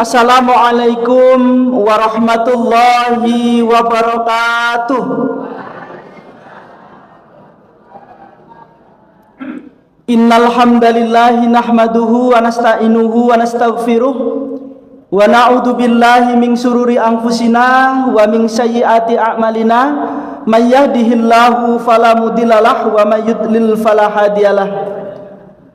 Assalamualaikum warahmatullahi wabarakatuh. Innal hamdalillahi nahmaduhu wa nasta'inuhu wa nastaghfiruh wa na'udzu billahi min syururi anfusina wa min sayyiati a'malina may yahdihillahu fala mudhillalah wa may yudlil fala hadiyalah.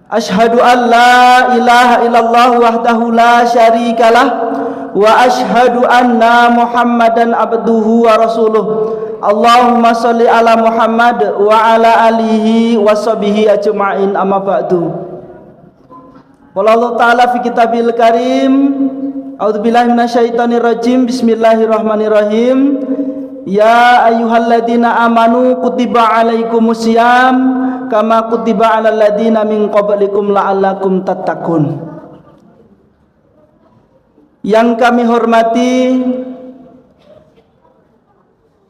Asyhadu an la ilaha illallah wahdahu la syarikalah wa asyhadu anna Muhammadan abduhu wa rasuluh. Allahumma sholli ala Muhammad wa ala alihi wa sahbihi ajma'in, amma ba'du. Qala Allah ta'ala fi kitabil karim, a'udzubillahi minasyaitonir rajim, bismillahirrahmanirrahim. Ya ayyuhalladzina amanu kutiba alaikumusiyam kama kutiba alal ladzina min qablikum la'allakum tattaqun. Yang kami hormati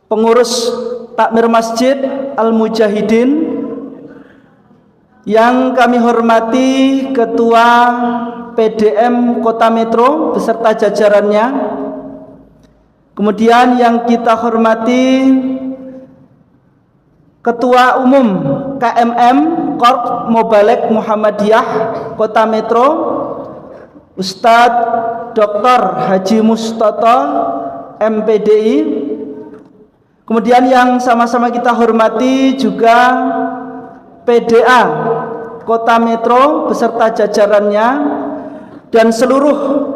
pengurus takmir Masjid Al-Mujahidin, yang kami hormati Ketua PDM Kota Metro beserta jajarannya, kemudian yang kita hormati Ketua Umum KMM Korps Mobalek Muhammadiyah Kota Metro, Ustadz Dr. Haji Mustoto MPDI. Kemudian yang sama-sama kita hormati juga PDA Kota Metro beserta jajarannya dan seluruh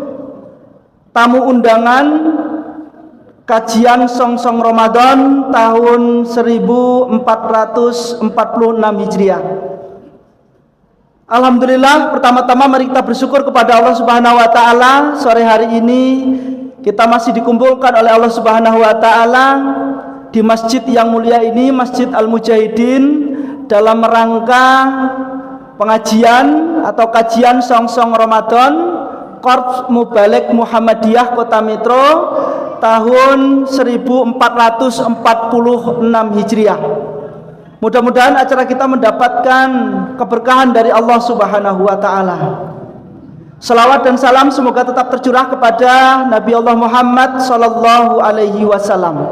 tamu undangan kajian Songsong Ramadan tahun 1446 Hijriah. Alhamdulillah, pertama-tama mari kita bersyukur kepada Allah Subhanahu wa taala. Sore hari ini kita masih dikumpulkan oleh Allah Subhanahu wa taala di masjid yang mulia ini, Masjid Al-Mujahidin, dalam rangka pengajian atau kajian Songsong Ramadan Korps Mobalek Muhammadiyah Kota Metro tahun 1446 Hijriah. Mudah-mudahan acara kita mendapatkan keberkahan dari Allah Subhanahu wa taala. Salawat dan salam semoga tetap tercurah kepada Nabi Allah Muhammad sallallahu alaihi wasallam.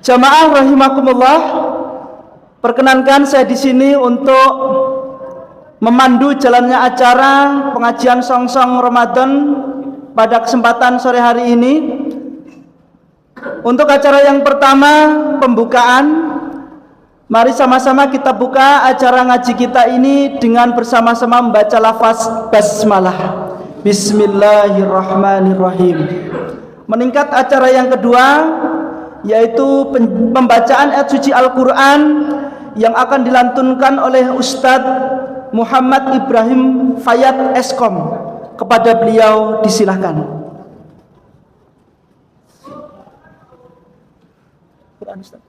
Jamaah rahimakumullah, perkenankan saya di sini untuk memandu jalannya acara pengajian Songsong Ramadan pada kesempatan sore hari ini. Untuk acara yang pertama, pembukaan, mari sama-sama kita buka acara ngaji kita ini dengan bersama-sama membaca lafaz basmalah. Bismillahirrahmanirrahim. Meningkat acara yang kedua, yaitu pembacaan ayat suci Al-Quran yang akan dilantunkan oleh Ustadz Muhammad Ibrahim Fayad Eskom. Kepada beliau disilahkan. Quran, Ustaz.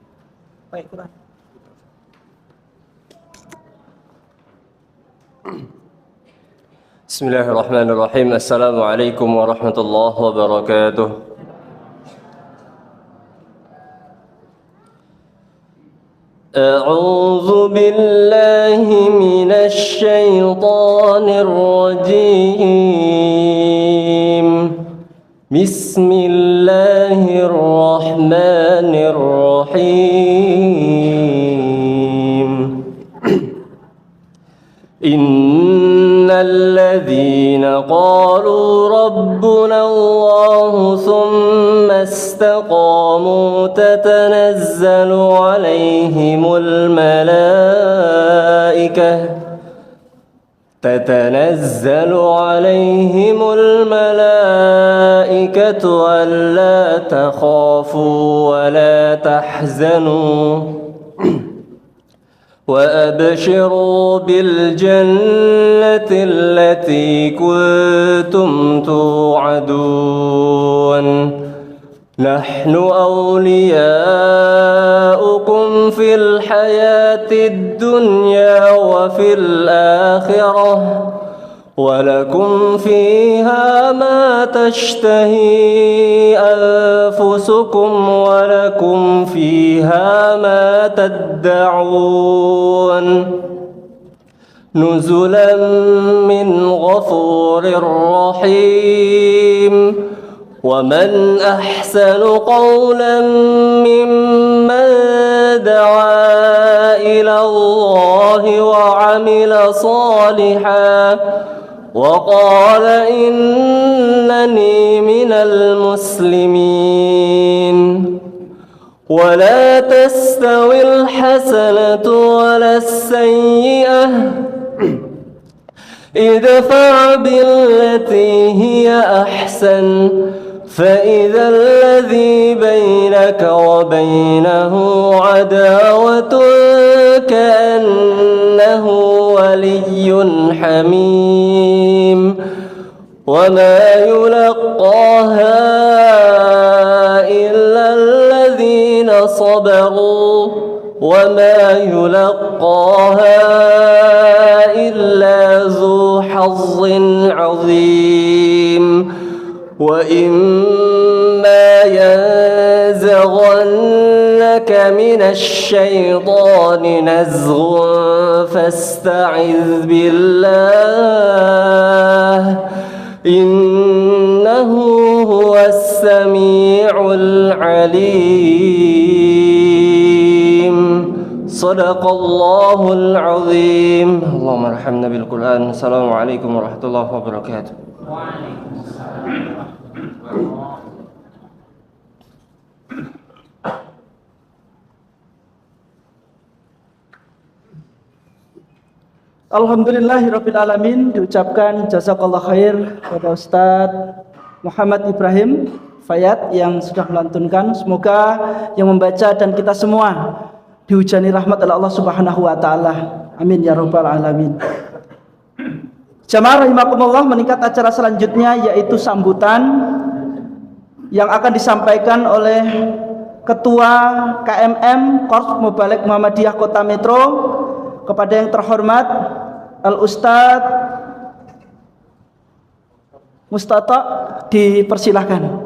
Baik, Quran. Bismillahirrahmanirrahim. Assalamualaikum warahmatullahi wabarakatuh. أعوذ بالله من الشيطان الرجيم. بسم الله الرحمن الرحيم. إن الذين قالوا ربنا الله ثم استقاموا تتنزل عليهم الملائكة ألا تخافوا ولا تحزنوا وأبشروا بالجنة التي كنتم توعدون نحن أولياؤكم في الحياة الدنيا وفي الآخرة ولكم فيها ما تشتهي أنفسكم ولكم فيها ما تدعون نزلا من غفور رحيم ومن أحسن قولا ممن دعا إلى الله وعمل صالحا وقال إنني من المسلمين ولا تستوي الحسنة ولا السيئة ادفع بالتي هي أحسن فإذا الذي بينك وبينه عداوة كأنه ولي حميم وما يلقاها إلا الذين صبروا وما يلقاها إلا ذو حظ عظيم وإما ينزغنك من الشيطان نزغ فاستعذ بالله إنه هو السميع العليم صدق الله العظيم اللهم ارحمنا بالقرآن السلام عليكم ورحمة الله وبركاته. Alhamdulillahirrabbilalamin. Diucapkan jazakallah khair kepada Ustadz Muhammad Ibrahim Fayat yang sudah melantunkan. Semoga yang membaca dan kita semua dihujani rahmat oleh Allah Subhanahu wa taala. Amin ya rabbal alamin. Jamaah rahimakumullah, meningkat acara selanjutnya yaitu sambutan yang akan disampaikan oleh Ketua KMM Korps Mubalik Muhammadiyah Kota Metro kepada yang terhormat Al-Ustadz Mustafa, dipersilahkan.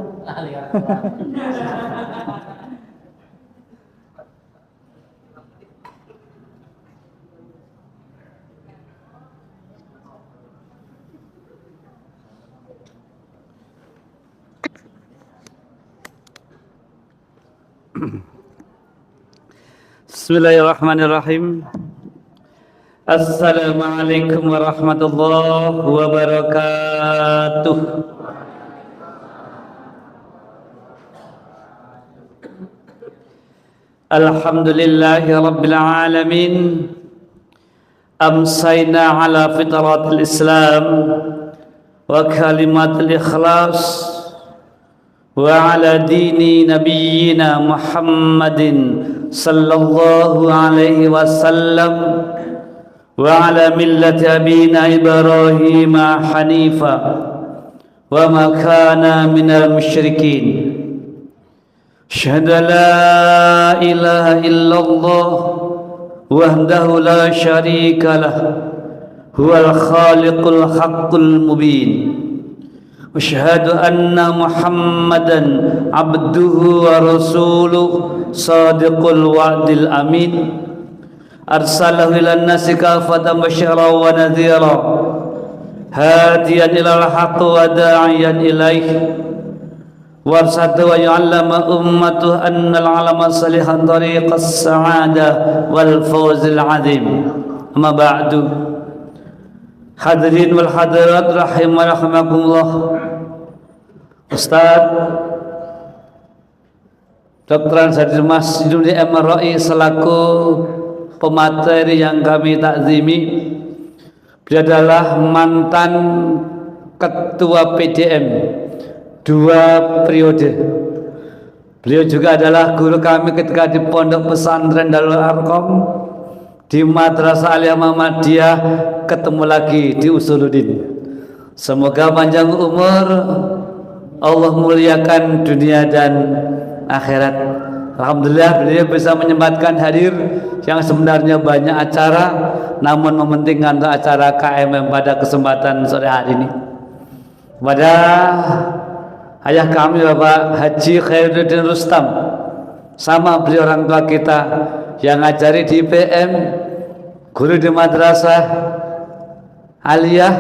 Bismillahirrahmanirrahim. Assalamualaikum warahmatullahi wabarakatuh. Alhamdulillahi rabbil alamin. Amsayna ala fitratil Islam wa kalimatil ikhlas wa ala dini nabiyyina Muhammadin sallallahu alaihi wasallam wa ala millati abina Ibrahim hanifa wa ma kana minal musyrikin. Asyhadu la ilaha illallah wahdahu la syarika lah huwal khaliqul haqqul mubin. Asyhadu anna Muhammadan abduhu wa rasuluh sadiqul wa'dil amin. Arsalahu ilan nasi kafatan basyara wa nadhira hadiyan ilal haqq wa da'iyan ilaih warsadu wa yu'allama ummatuh annal alama salihan tariqas sa'adah wal fawzil azim. Amma ba'du, hadirin wal hadirat rahimakumullah. Ustaz Dr. Ansadir Masjidul MRI selaku pemateri yang kami takzimi, beliau adalah mantan ketua PDM 2 periode. Beliau juga adalah guru kami ketika di Pondok Pesantren Darul Arqam, di Madrasah Aliyah Muhammadiyah, ketemu lagi di Usuluddin. Semoga panjang umur, Allah muliakan dunia dan akhirat. Alhamdulillah beliau bisa menyempatkan hadir yang sebenarnya banyak acara, namun mementingkan acara KMM pada kesempatan sore hari ini. Kepada ayah kami Bapak Haji Khairuddin Rustam, sama beliau orang tua kita yang ngajari di IPM, guru di madrasah, Aliyah.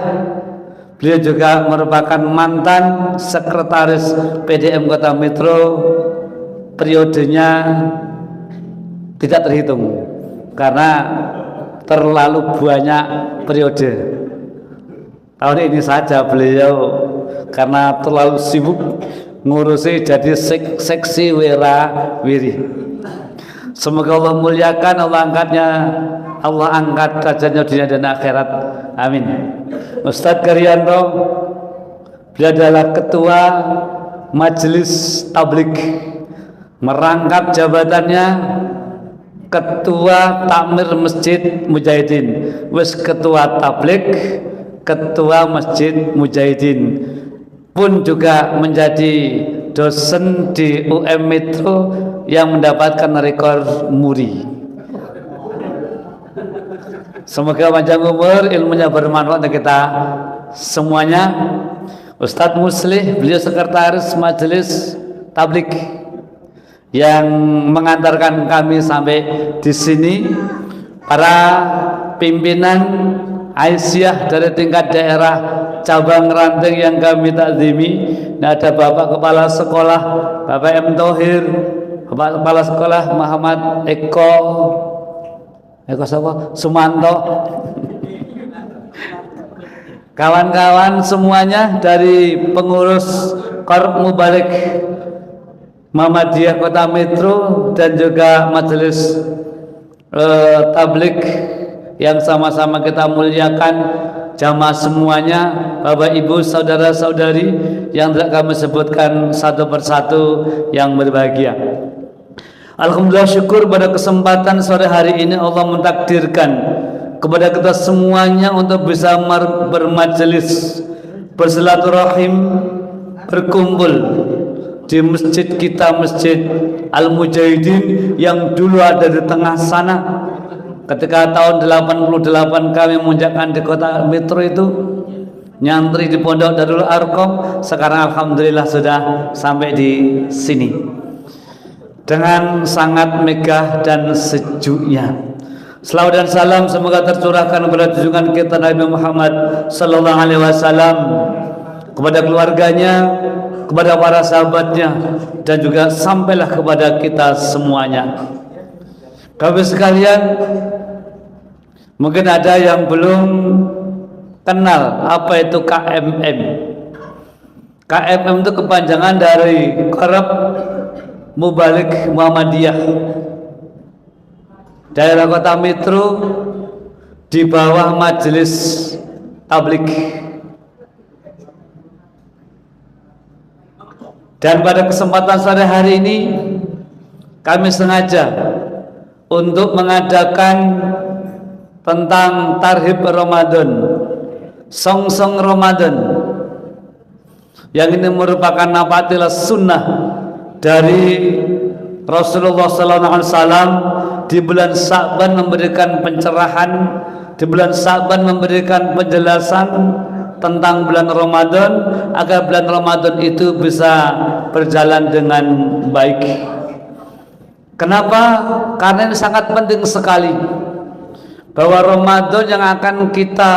Beliau juga merupakan mantan sekretaris PDM Kota Metro, periodenya tidak terhitung karena terlalu banyak periode. Tahun ini saja beliau karena terlalu sibuk ngurusi jadi seksi Wira-Wiri. Semoga Allah muliakan, Allah angkat derajatnya dunia dan akhirat. Amin. Ustadz Karyanto, beliau adalah ketua Majelis Tabligh, merangkap jabatannya ketua Takmir Masjid Mujahidin, wis ketua tabligh, ketua Masjid Mujahidin, pun juga menjadi dosen di UM Metro yang mendapatkan rekor muri. Semoga panjang umur, ilmunya bermanfaat untuk kita semuanya. Ustadz Muslih, beliau sekretaris Majelis Tabligh yang mengantarkan kami sampai di sini. Para pimpinan Aisyah dari tingkat daerah cabang Ranting yang kami takzimi. Nah, ada Bapak Kepala Sekolah Bapak M. Thohir, Bapak Kepala Sekolah Muhammad Eko siapa? Sumanto, kawan-kawan semuanya dari pengurus Korup Mubalik Muhammadiyah Kota Metro dan juga Majelis Tabligh yang sama-sama kita muliakan, jamaah semuanya, Bapak Ibu, saudara-saudari yang tidak kami sebutkan satu persatu yang berbahagia. Alhamdulillah, syukur pada kesempatan sore hari ini Allah mentakdirkan kepada kita semuanya untuk bisa bermajelis, bersilaturahim, berkumpul di masjid kita, Masjid Al-Mujahidin yang dulu ada di tengah sana. Ketika tahun 88 kami menguncakkan di Kota Metro itu, nyantri di Pondok Darul Arqam, sekarang alhamdulillah sudah sampai di sini dengan sangat megah dan sejuknya. Selawat dan salam semoga tercurahkan kepada junjungan kita Nabi Muhammad sallallahu alaihi wasallam, kepada keluarganya, kepada para sahabatnya, dan juga sampailah kepada kita semuanya. Bapak sekalian, mungkin ada yang belum kenal apa itu KMM. KMM itu kepanjangan dari Korup Mubalik Muhammadiyah daerah Kota Metro di bawah Majelis Tabligh. Dan pada kesempatan sore hari ini kami sengaja untuk mengadakan tentang tarhib Ramadan, song-song Ramadan, yang ini merupakan napatilah sunnah dari Rasulullah SAW. Di bulan Sa'ban memberikan pencerahan, di bulan Sa'ban memberikan penjelasan tentang bulan Ramadan agar bulan Ramadan itu bisa berjalan dengan baik. Kenapa? Karena ini sangat penting sekali bahwa Ramadan yang akan kita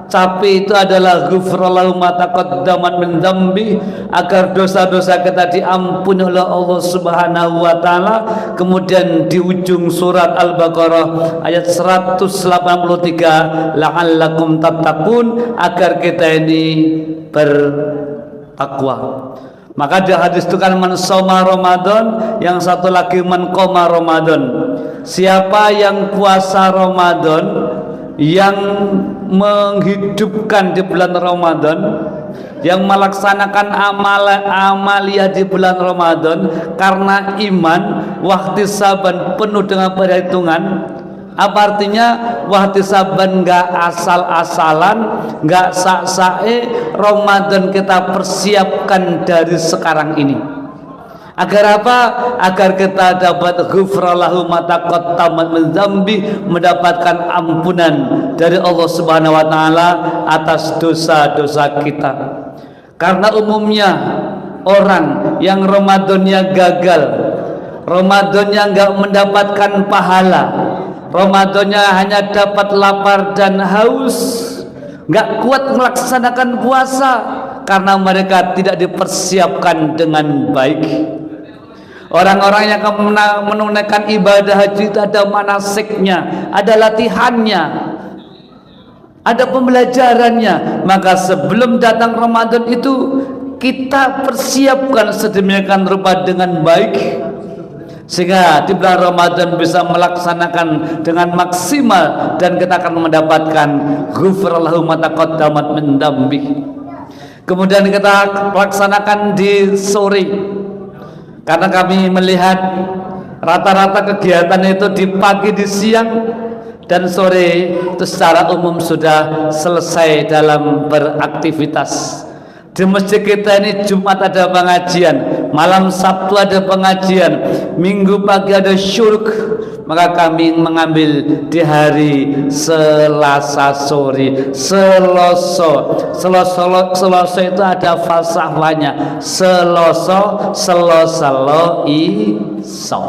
capai itu adalah ghufrallahu ma taqaddamat min dzambi, agar dosa-dosa kita diampuni oleh Allah Subhanahu wa taala. Kemudian di ujung surat Al-Baqarah ayat 183, la'allakum tattaqun, agar kita ini bertakwa. Maka di hadis itu kan man shoma Ramadan, yang satu lagi man qoma Ramadan. Siapa yang puasa Ramadan, yang menghidupkan di bulan Ramadan, yang melaksanakan amalia di bulan Ramadan karena iman, wahtisaban, penuh dengan perhitungan. Apa artinya wahtisaban? Enggak asal-asalan, enggak sak-sae. Ramadan kita persiapkan dari sekarang ini. Agar apa? Agar kita dapat ghufrallahu ma taqaddamat min dzambi, mendapatkan ampunan dari Allah Subhanahu wa taala atas dosa-dosa kita. Karena umumnya orang yang Ramadannya gagal, Ramadannya enggak mendapatkan pahala, Ramadannya hanya dapat lapar dan haus, nggak kuat melaksanakan puasa karena mereka tidak dipersiapkan dengan baik. Orang-orang yang akan menunaikan ibadah haji itu ada manasiknya, ada latihannya, ada pembelajarannya. Maka sebelum datang Ramadan itu kita persiapkan sedemikian rupa dengan baik, sehingga di bulan Ramadan bisa melaksanakan dengan maksimal dan kita akan mendapatkan ghufrallahu ma taqaddamat min dzambi. Kemudian kita laksanakan di sore, karena kami melihat rata-rata kegiatan itu di pagi, di siang, dan sore itu secara umum sudah selesai dalam beraktivitas. Di masjid kita ini Jumat ada pengajian, malam Sabtu ada pengajian, Minggu pagi ada syuruk. Maka kami mengambil di hari Selasa sore. Selasa itu ada falsafahnya. Selosalo iso.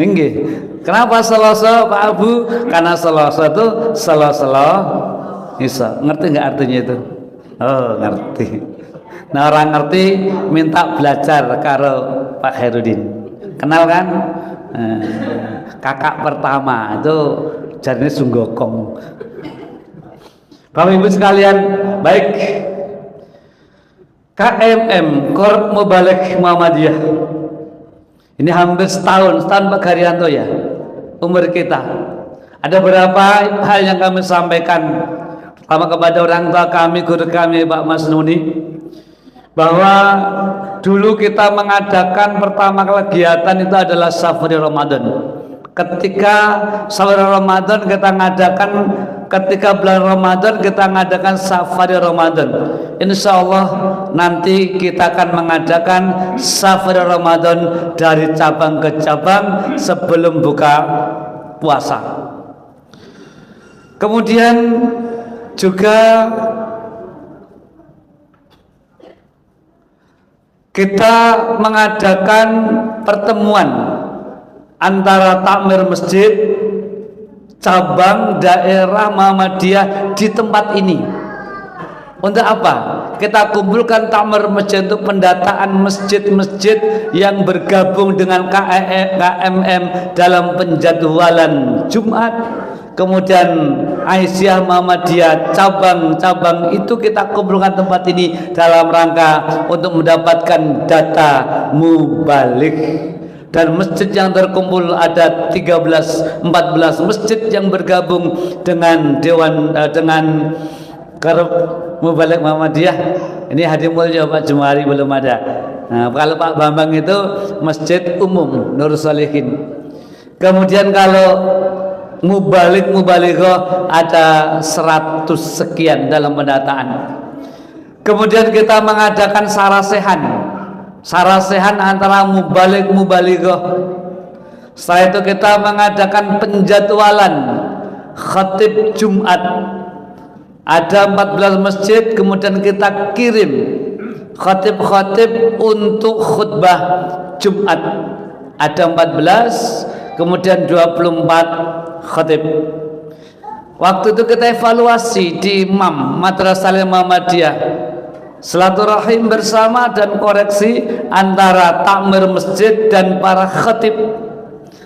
Nggih. Kenapa Selasa Pak Abu? Karena Selasa itu selo iso. Ngerti nggak artinya itu? Oh, ngerti. Nah, orang ngerti minta belajar karo Pak Herudin. Kenal kan? Kakak pertama itu jadinya Sunggokong. Bapak Ibu sekalian, baik. KMM Korp Mubalik Muhammadiyah. Ini hampir setahun Pak Haryanto ya, umur kita. Ada beberapa hal yang kami sampaikan. Pertama kepada orang tua kami, guru kami Pak Mas Nuni, bahwa dulu kita mengadakan pertama kegiatan itu adalah Safari Ramadan. Ketika Safari Ramadan kita ngadakan, ketika bulan Ramadan kita ngadakan Safari Ramadan. Insya Allah nanti kita akan mengadakan Safari Ramadan dari cabang ke cabang sebelum buka puasa. Kemudian juga kita mengadakan pertemuan antara takmir masjid cabang daerah Muhammadiyah di tempat ini. Untuk apa? Kita kumpulkan takmir masjid untuk pendataan masjid-masjid yang bergabung dengan KMM dalam penjadwalan Jumat. Kemudian Aisyah Muhammadiyah cabang-cabang itu kita kumpulkan tempat ini dalam rangka untuk mendapatkan data mubalik. Dan masjid yang terkumpul ada 13-14 masjid yang bergabung dengan dewan dengan Korp Mubalik Muhammadiyah. Ini Hadi Mulya Pak Jumari belum ada. Nah, kalau Pak Bambang itu masjid umum Nur Solihin. Kemudian kalau Mubalik-Mubalighah ada 100 sekian dalam pendataan. Kemudian kita mengadakan sarasehan antara Mubalik-Mubalighah. Setelah itu kita mengadakan penjadwalan khatib Jumat. Ada 14 masjid, kemudian kita kirim khatib-khatib untuk khutbah Jumat. Ada 14, kemudian 24 khatib. Waktu itu kita evaluasi di Imam Madrasah Muhammadiyah, silaturahim bersama dan koreksi antara takmir masjid dan para khatib,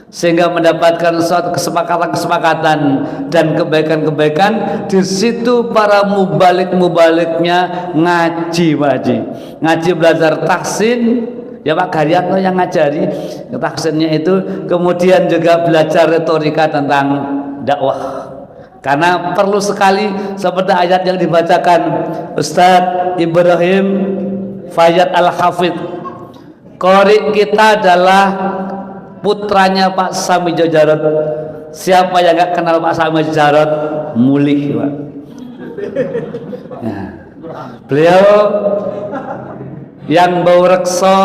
sehingga mendapatkan suatu kesepakatan dan kebaikan-kebaikan. Di situ para mubalik-mubaliknya ngaji belajar tahsin. Ya Pak Garyanto yang ngajari tahsinnya itu. Kemudian juga belajar retorika tentang dakwah, karena perlu sekali seperti ayat yang dibacakan Ustadz Ibrahim Fayyad Al-Hafidh. Qori kita adalah putranya Pak Sami Jarot. Siapa yang gak kenal Pak Sami Jarot? Mulih Pak. Nah, beliau yang bau rekso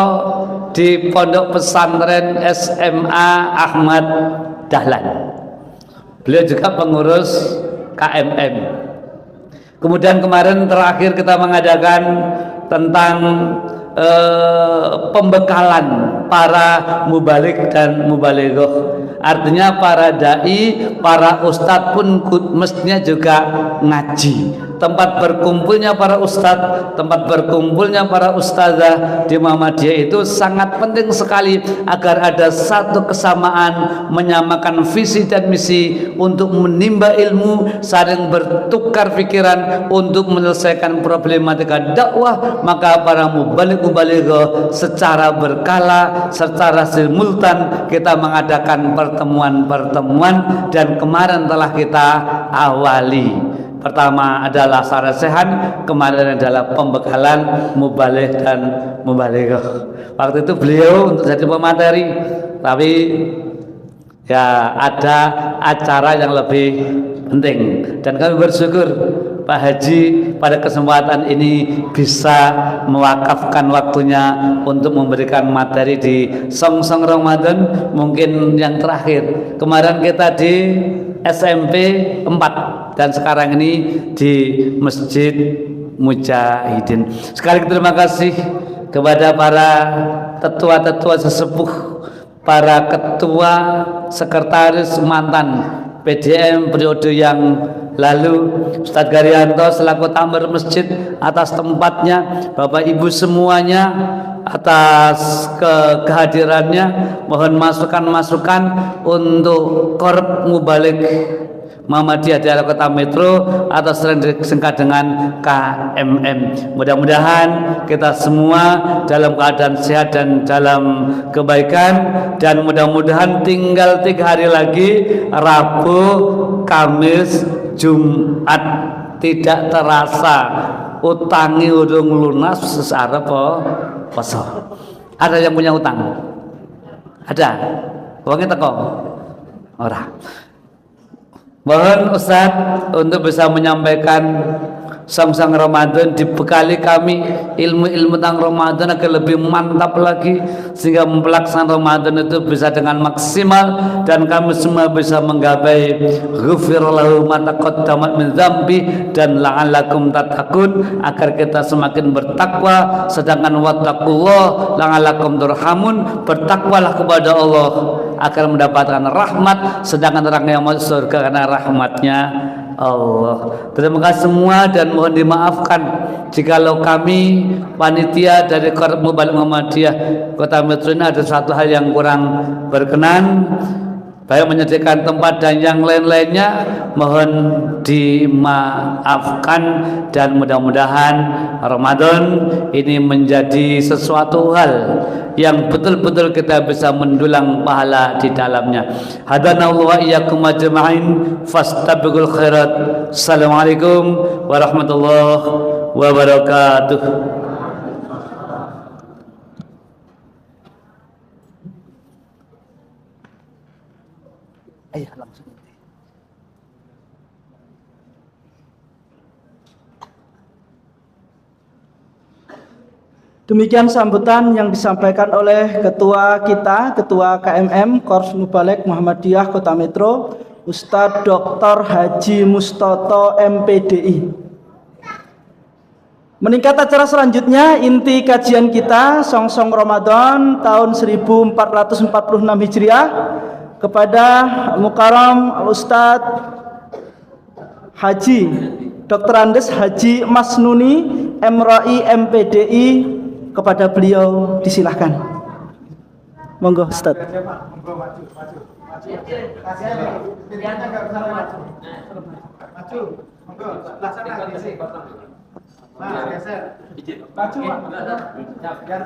di pondok pesantren SMA Ahmad Dahlan. Beliau juga pengurus KMM. Kemudian kemarin terakhir kita mengadakan tentang pembekalan para mubalik dan mubalighah. Artinya para dai, para ustadz pun mestinya juga ngaji. Tempat berkumpulnya para ustadz, tempat berkumpulnya para ustazah di Muhammadiyah itu sangat penting sekali agar ada satu kesamaan, menyamakan visi dan misi untuk menimba ilmu, saling bertukar pikiran untuk menyelesaikan problematika dakwah. Maka para mubaligh-mubaligh secara berkala, secara simultan kita mengadakan pertemuan-pertemuan, dan kemarin telah kita awali. Pertama adalah sarasehan, kemarin adalah pembekalan mubaligh dan mubalighah. Waktu itu beliau untuk jadi pemateri, tapi ya ada acara yang lebih penting, dan kami bersyukur Pak Haji pada kesempatan ini bisa mewakafkan waktunya untuk memberikan materi di Song-Song Ramadan, mungkin yang terakhir. Kemarin kita di SMP 4 dan sekarang ini di Masjid Mujahidin. Sekali terima kasih kepada para tetua-tetua sesepuh, para ketua sekretaris mantan PDM periode yang lalu, Ustadz Garyanto selaku tamir masjid atas tempatnya, Bapak Ibu semuanya atas kehadirannya. Mohon masukan-masukan untuk Korp Mubaligh Muhammadiyah Daerah Kota Metro atau sering disingkat dengan KMM. Mudah-mudahan kita semua dalam keadaan sehat dan dalam kebaikan, dan mudah-mudahan tinggal 3 hari lagi, Rabu, Kamis, Jumat, tidak terasa utangi urung lunas sesara poso. Ada yang punya utang? Ada? Uangnya teko? Ora. Mohon Ustadz untuk bisa menyampaikan Song-Song Ramadan, dibekali kami ilmu-ilmu tentang Ramadan agar lebih mantap lagi, sehingga pelaksanaan Ramadan itu bisa dengan maksimal, dan kami semua bisa menggapai ghufirallahu ma taqaddamat min dzambi dan la'allakum tattaqun, agar kita semakin bertakwa. Sedangkan wattaqullah la'allakum turhamun, bertakwalah kepada Allah agar mendapatkan rahmat, sedangkan orang yang masuk surga karena rahmatnya Allah. Terima kasih semua, dan mohon dimaafkan jikalau kami panitia dari Korp Mubaligh Muhammadiyah Kota Metro ini ada satu hal yang kurang berkenan, baik menyediakan tempat dan yang lain-lainnya. Mohon dimaafkan, dan mudah-mudahan Ramadan ini menjadi sesuatu hal yang betul-betul kita bisa mendulang pahala di dalamnya. Hadanallahu wa iyyakum ajma'in, fastabiqul khairat. Assalamualaikum warahmatullahi wabarakatuh. Ayo langsung. Demikian sambutan yang disampaikan oleh ketua kita, ketua KMM Korps Mubaligh Muhammadiyah Kota Metro, Ustadz Dr. Haji Mustoto MPDI. Meningkat acara selanjutnya, inti kajian kita Song-Song Ramadan tahun 1446 Hijriah kepada Mukarram Ustadz Haji Dr. Andes Haji Masnuni MRI MPDI. Kepada beliau disilahkan. Monggo Ustaz. Biar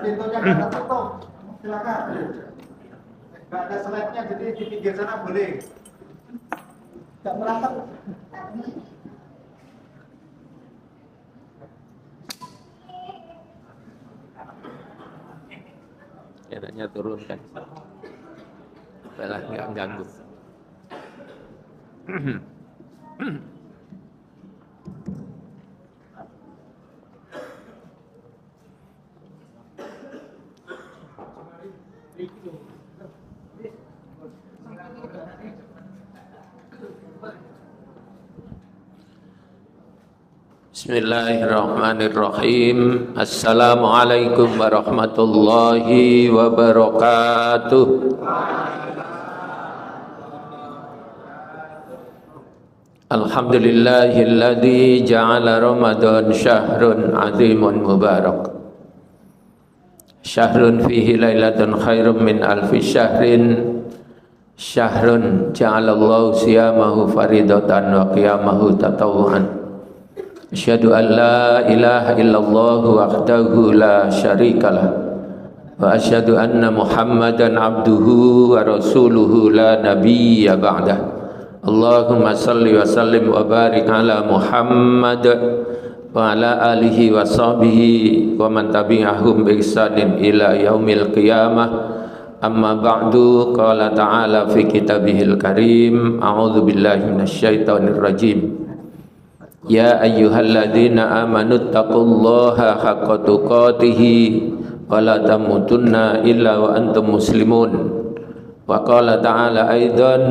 pintunya nggak tertutup. Silakan. Nggak ada slide-nya, jadi di pinggir sana boleh. Nggak merangkap. Enaknya turunkan, malah nggak ganggu. Bismillahirrahmanirrahim. Assalamualaikum warahmatullahi wabarakatuh. Alhamdulillahilladzi ja'ala Ramadan syahrun 'azimun mubarak. Syahrun fihi lailatun khairum min alfi syahrin. Syahrun ja'alallahu siyamahu faridatan wa qiyamahu tatawwu'an. Asyhadu an la ilaha illallah wahdahu la syarikalah wa asyhadu anna Muhammadan abduhu wa rasuluhu la nabiyya ba'dah. Allahumma salli wa sallim wa barik ala Muhammad wa ala alihi wa sahbihi wa man tabi'ahum bi ihsanin ila yaumil qiyamah. Amma ba'du, qala ta'ala fi kitabihil karim, a'udzu billahi minasyaitonir rajim. Ya ayyuhalladzina amanu taqullaha haqqa tuqatih wa la tamutunna illa wa antum muslimun. Wa qala ta'ala aidan,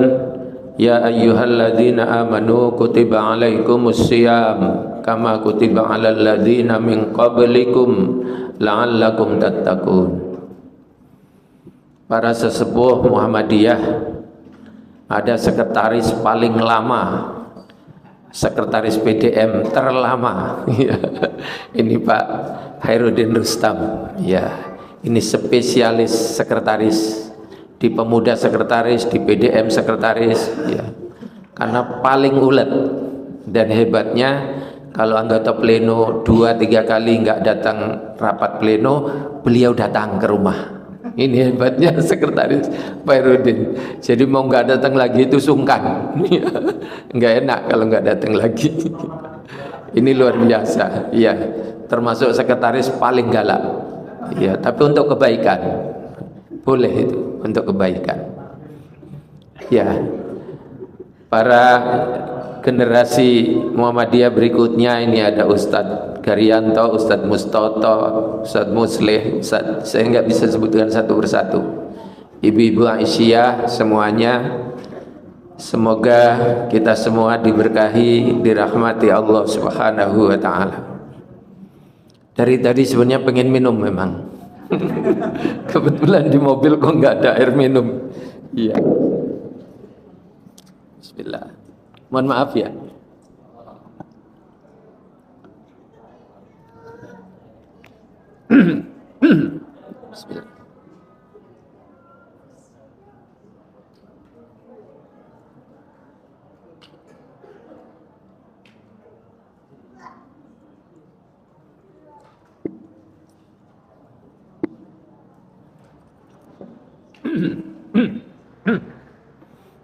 ya ayyuhalladzina amanu kutiba alaikumus siyam kama kutiba alal ladzina min qablikum la'allakum tattaqun. Para sesepuh Muhammadiyah, ada sekretaris paling lama, sekretaris PDM terlama. Ini Pak Khairuddin Rustam. Ya, ini spesialis sekretaris. Di pemuda sekretaris, di PDM sekretaris, ya. Karena paling ulet dan hebatnya, kalau anggota pleno 2-3 kali nggak datang rapat pleno, beliau datang ke rumah. Ini hebatnya sekretaris Pak Khairuddin. Jadi mau nggak datang lagi itu sungkan, nggak enak kalau nggak datang lagi. Ini luar biasa, ya. Termasuk sekretaris paling galak, ya. Tapi untuk kebaikan. Boleh itu untuk kebaikan. Ya, para generasi Muhammadiyah berikutnya ini ada Ustadz Garyanto, Ustadz Mustoto, Ustadz Musleh, Ustadz, saya nggak bisa sebutkan satu persatu. Ibu-ibu Aisyah semuanya, semoga kita semua diberkahi, dirahmati Allah Subhanahu wa Ta'ala. Dari tadi sebenarnya pengen minum memang. Kebetulan di mobil kok nggak ada air minum. Iya. Bismillah. Mohon maaf ya. Bismillah.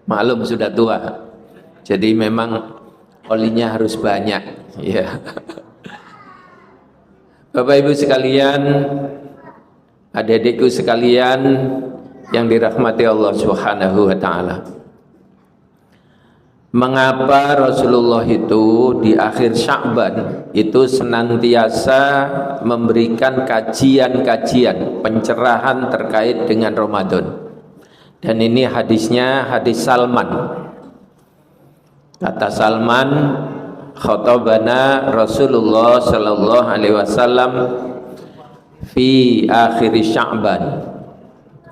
Maklum sudah tua, jadi memang olinya harus banyak, ya. Bapak Ibu sekalian, adik-adikku sekalian yang dirahmati Allah Subhanahu wa Ta'ala. Mengapa Rasulullah itu di akhir Sya'ban itu senantiasa memberikan kajian-kajian pencerahan terkait dengan Ramadan? Dan ini hadisnya hadis Salman. Kata Salman, khatabana Rasulullah sallallahu alaihi wasallam fi akhir Sya'ban.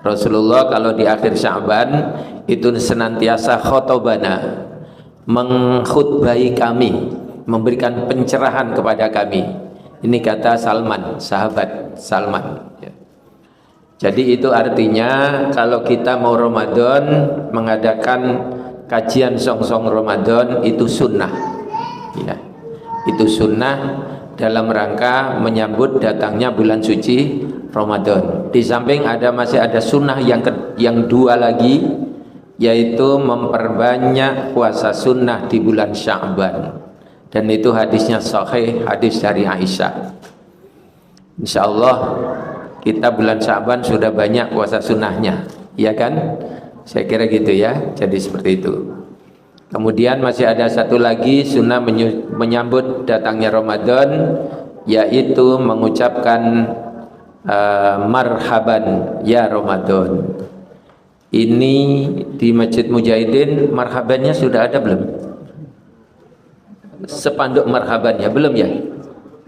Rasulullah kalau di akhir Sya'ban itu senantiasa khatabana, mengkhutbahi kami, memberikan pencerahan kepada kami. Ini kata Salman, sahabat Salman. Jadi itu artinya kalau kita mau Ramadan mengadakan kajian song-song Ramadan itu sunnah, ya. Itu sunnah dalam rangka menyambut datangnya bulan suci Ramadan. Di samping masih ada sunnah yang dua lagi, yaitu memperbanyak puasa sunnah di bulan Sya'ban. Dan itu hadisnya sahih, hadis dari Aisyah. Insyaallah kita bulan Sya'ban sudah banyak puasa sunnahnya, ya kan? Saya kira gitu ya, jadi seperti itu. Kemudian masih ada satu lagi sunnah menyambut datangnya Ramadan, yaitu mengucapkan marhaban ya Ramadan. Ini di Masjid Mujahidin marhabannya sudah ada belum? Sepanduk marhabannya belum ya?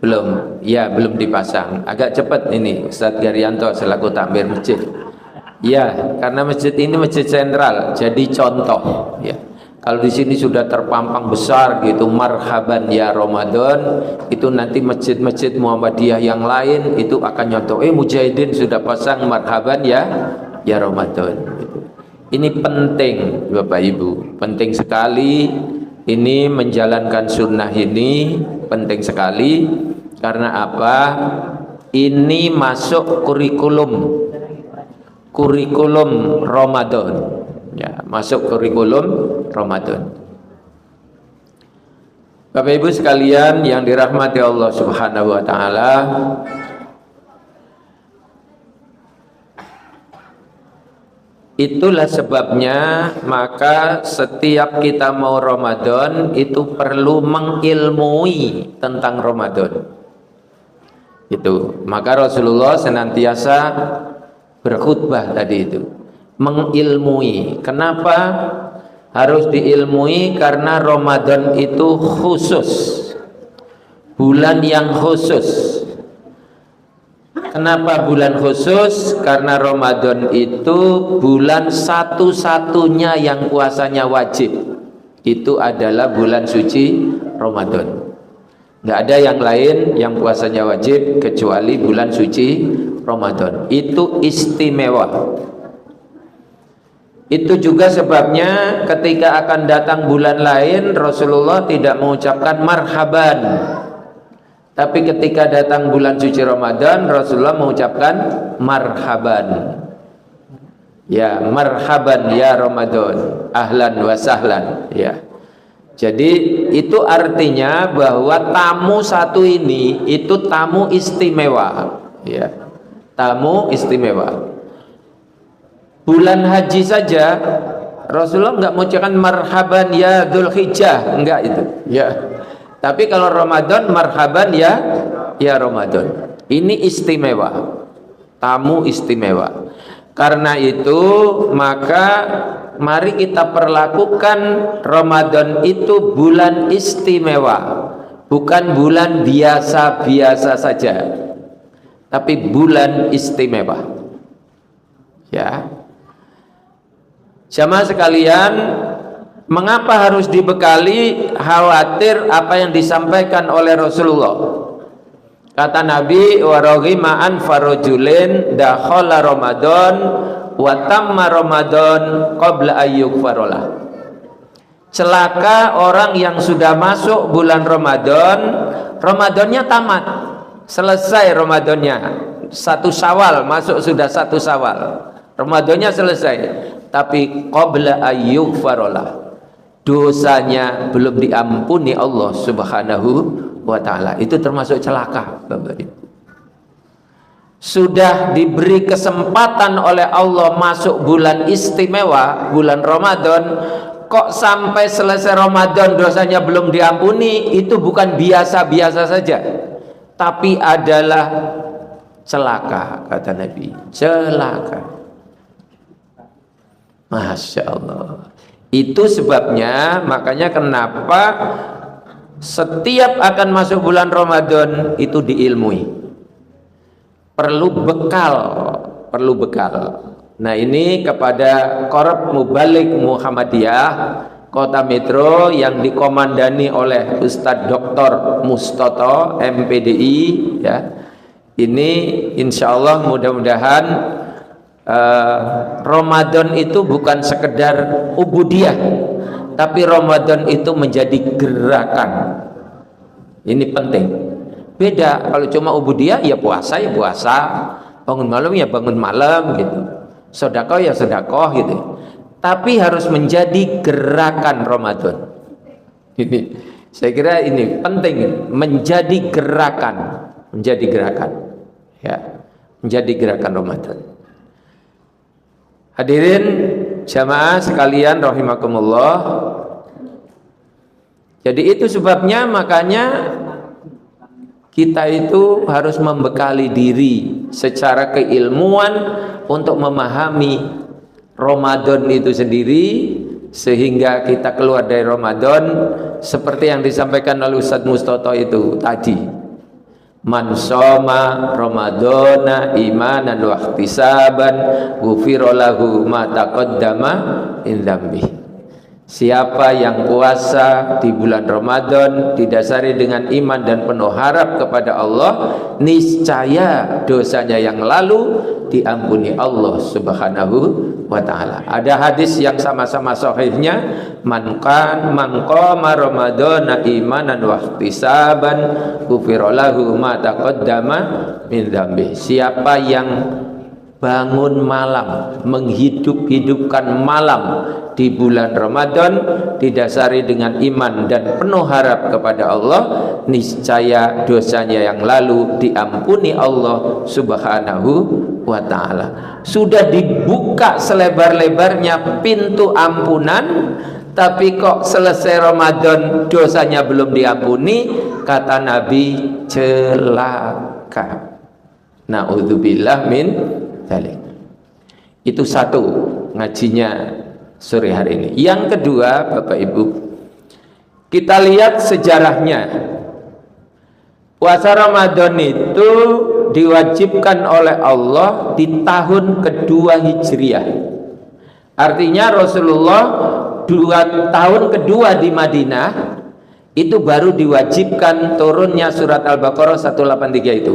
Belum, ya belum dipasang. Agak cepat ini Ustadz Garyanto selaku takmir masjid. Ya, karena masjid ini masjid sentral, jadi contoh. Ya, Kalau di sini sudah terpampang besar gitu, marhaban ya Ramadan, itu nanti masjid-masjid Muhammadiyah yang lain itu akan nyontoh, Mujahidin sudah pasang marhaban ya Ramadan. Ini penting Bapak Ibu, penting sekali ini menjalankan sunnah ini, penting sekali. Karena apa? Ini masuk kurikulum Ramadan. Ya, masuk kurikulum Ramadan. Bapak Ibu sekalian yang dirahmati Allah Subhanahu wa taala, itulah sebabnya maka setiap kita mau Ramadan itu perlu mengilmui tentang Ramadan. Itu. Maka Rasulullah senantiasa berkhutbah tadi itu. Mengilmui. Kenapa harus diilmui? Karena Ramadan itu khusus, bulan yang khusus. Kenapa bulan khusus? Karena Ramadan itu bulan satu-satunya yang puasanya wajib. Itu adalah bulan suci Ramadan. Nggak ada yang lain yang puasanya wajib kecuali bulan suci Ramadan. Itu istimewa. Itu juga sebabnya ketika akan datang bulan lain Rasulullah tidak mengucapkan marhaban. Tapi ketika datang bulan suci Ramadan Rasulullah mengucapkan marhaban. Ya, marhaban ya Ramadan, ahlan wa sahlan. Ya. Jadi itu artinya bahwa tamu satu ini itu tamu istimewa. Ya. Tamu istimewa. Bulan haji saja Rasulullah enggak mengucapkan marhaban ya Dzulhijjah, enggak itu. Ya. Tapi kalau Ramadan marhaban ya Ramadan. Ini istimewa. Tamu istimewa. Karena itu maka mari kita perlakukan Ramadan itu bulan istimewa, bukan bulan biasa-biasa saja, tapi bulan istimewa. Ya. Jamaah sekalian, mengapa harus dibekali? Khawatir apa yang disampaikan oleh Rasulullah. Kata Nabi, wa raghima an farajulin dakhala Ramadan wa tamma Ramadan qabla ayyukfarolah. Celaka orang yang sudah masuk bulan Ramadan, Ramadannya tamat, selesai Ramadannya. 1 Syawal masuk, sudah 1 Syawal, Ramadannya selesai, tapi qabla ayyukfarolah, dosanya belum diampuni Allah Subhanahu wa ta'ala. Itu termasuk celaka Bapak Ibu. Sudah diberi kesempatan oleh Allah masuk bulan istimewa, bulan Ramadan, kok sampai selesai Ramadan dosanya belum diampuni? Itu bukan biasa-biasa saja, tapi adalah celaka, kata Nabi. Celaka. Masya Allah. Itu sebabnya, makanya kenapa setiap akan masuk bulan Ramadan itu diilmui, perlu bekal. Nah ini kepada Korab Mubalik Muhammadiyah Kota Metro yang dikomandani oleh Ustadz Dr. Mustoto MPDI ya. Ini insya Allah mudah-mudahan Ramadan itu bukan sekedar ubudiyah, tapi Ramadan itu menjadi gerakan. Ini penting. Beda kalau cuma ubudiyah ya puasa, bangun malam ya bangun malam gitu, sedekah ya sedekah gitu. Tapi harus menjadi gerakan Ramadan. Ini saya kira ini penting, menjadi gerakan, ya, menjadi gerakan Ramadan. Hadirin jamaah sekalian rahimakumullah. Jadi itu sebabnya makanya kita itu harus membekali diri secara keilmuan untuk memahami Ramadan itu sendiri, sehingga kita keluar dari Ramadan seperti yang disampaikan oleh Ustadz Mustoto itu tadi. Man shoma Ramadana imanan wa ihtisaban ghufira lahu ma taqaddama min dzambi. Siapa yang puasa di bulan Ramadan didasari dengan iman dan penuh harap kepada Allah, niscaya dosanya yang lalu diampuni Allah Subhanahu wa ta'ala. Ada hadis yang sama-sama sahihnya, man qama ramadhana imanan wa ihtisaban ghufira lahu ma taqaddama min dzambi. Siapa yang bangun malam, menghidup-hidupkan malam di bulan Ramadan didasari dengan iman dan penuh harap kepada Allah, niscaya dosanya yang lalu diampuni Allah Subhanahu wa ta'ala. Sudah dibuka selebar-lebarnya pintu ampunan, tapi kok selesai Ramadan dosanya belum diampuni, kata Nabi, celaka. Na'udzubillah min dzalik. Itu satu ngajinya sore hari ini. Yang kedua, Bapak Ibu, kita lihat sejarahnya. Puasa Ramadan itu diwajibkan oleh Allah di tahun kedua Hijriah. Artinya Rasulullah 2 tahun kedua di Madinah itu baru diwajibkan turunnya surat Al-Baqarah 183 itu.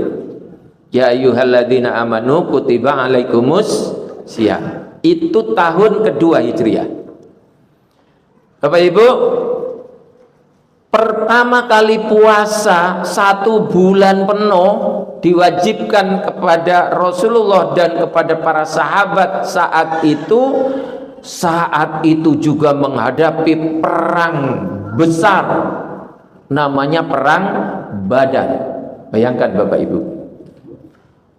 Ya ayyuhalladzina amanu kutiba alaikumus syiyam. Itu tahun kedua Hijriah. Bapak Ibu, pertama kali puasa 1 bulan penuh diwajibkan kepada Rasulullah dan kepada para sahabat saat itu juga menghadapi perang besar, namanya perang Badar. Bayangkan Bapak Ibu,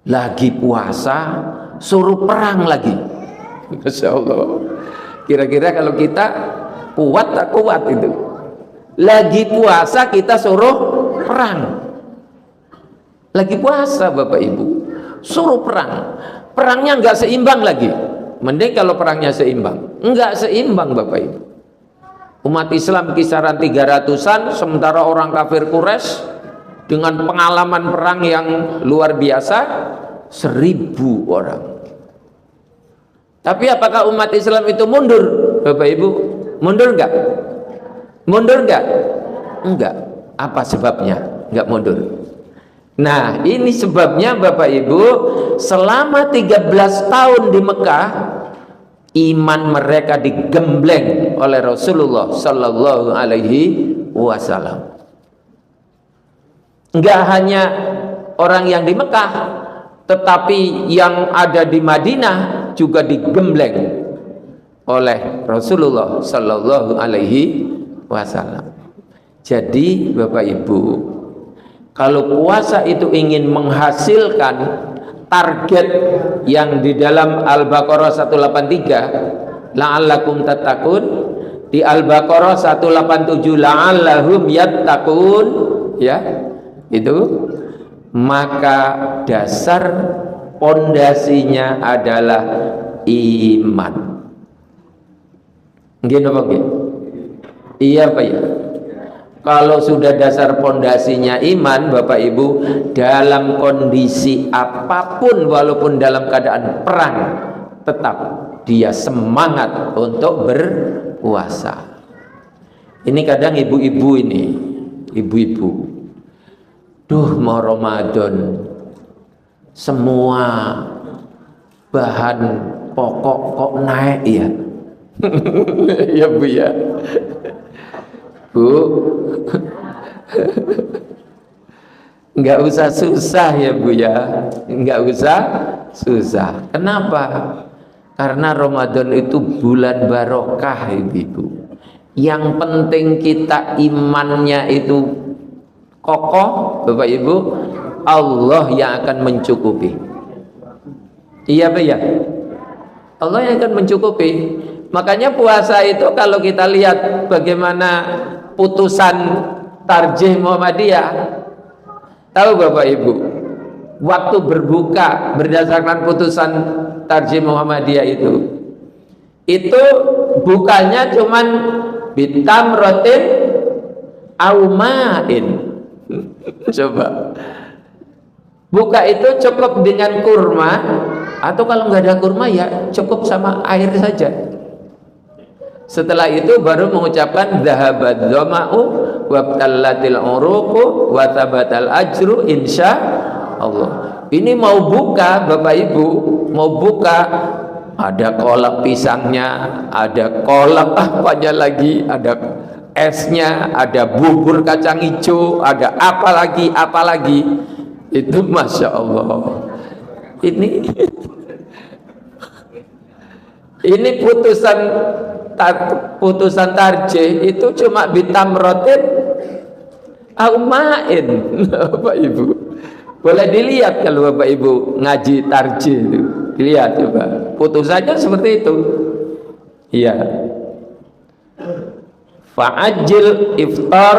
lagi puasa suruh perang lagi. Masya Allah. Kira-kira kalau kita kuat tak kuat itu. Lagi puasa kita suruh perang. Lagi puasa Bapak Ibu suruh perang. Perangnya nggak seimbang lagi. Mending kalau perangnya seimbang. Nggak seimbang Bapak Ibu. Umat Islam kisaran 300-an, sementara orang kafir Quraisy dengan pengalaman perang yang luar biasa 1000 orang. Tapi apakah umat Islam itu mundur Bapak Ibu? Mundur enggak? Mundur enggak? Enggak. Apa sebabnya enggak mundur? Nah, ini sebabnya Bapak Ibu, selama 13 tahun di Mekah iman mereka digembleng oleh Rasulullah sallallahu alaihi wasallam. Enggak hanya orang yang di Mekah, tetapi yang ada di Madinah juga digembleng oleh Rasulullah sallallahu alaihi wasallam. Jadi Bapak Ibu, kalau puasa itu ingin menghasilkan target yang di dalam Al-Baqarah 183, la'allakum tattaqun, di Al-Baqarah 187 la'allahum yattaqun, ya, itu maka dasar pondasinya adalah iman. Nggih napa nggih? Iya Pak ya. Kalau sudah dasar pondasinya iman Bapak Ibu, dalam kondisi apapun walaupun dalam keadaan perang tetap dia semangat untuk berpuasa. Ini kadang ibu-ibu ini, ibu-ibu, duh mau Ramadan semua bahan pokok kok naik ya. Ya Bu ya. Bu, nggak usah susah ya Bu ya, nggak usah susah. Kenapa? Karena Ramadan itu bulan barokah Ibu. Yang penting kita imannya itu kokoh Bapak Ibu, Allah yang akan mencukupi. Iya Pak ya, Allah yang akan mencukupi. Makanya puasa itu kalau kita lihat bagaimana putusan Tarjih Muhammadiyah, tahu Bapak Ibu, waktu berbuka berdasarkan putusan Tarjih Muhammadiyah itu bukanya cuman bitamrotin aumain. Coba buka itu cukup dengan kurma, atau kalau nggak ada kurma ya cukup sama air saja. Setelah itu baru mengucapkan dhahabad dhama'u wabtallatil uruqu wa tabatal ajru insya Allah. Ini mau buka Bapak Ibu, mau buka, ada kolak pisangnya, ada kolak apanya lagi, ada esnya, ada bubur kacang hijau, ada apa lagi, itu Masya Allah. Ini putusan tarjih itu cuma bitamrotin au ma'in. Bapak Ibu boleh dilihat kalau Bapak Ibu ngaji tarjih itu, dilihat coba putusannya seperti itu. Iya, fa'ajil iftar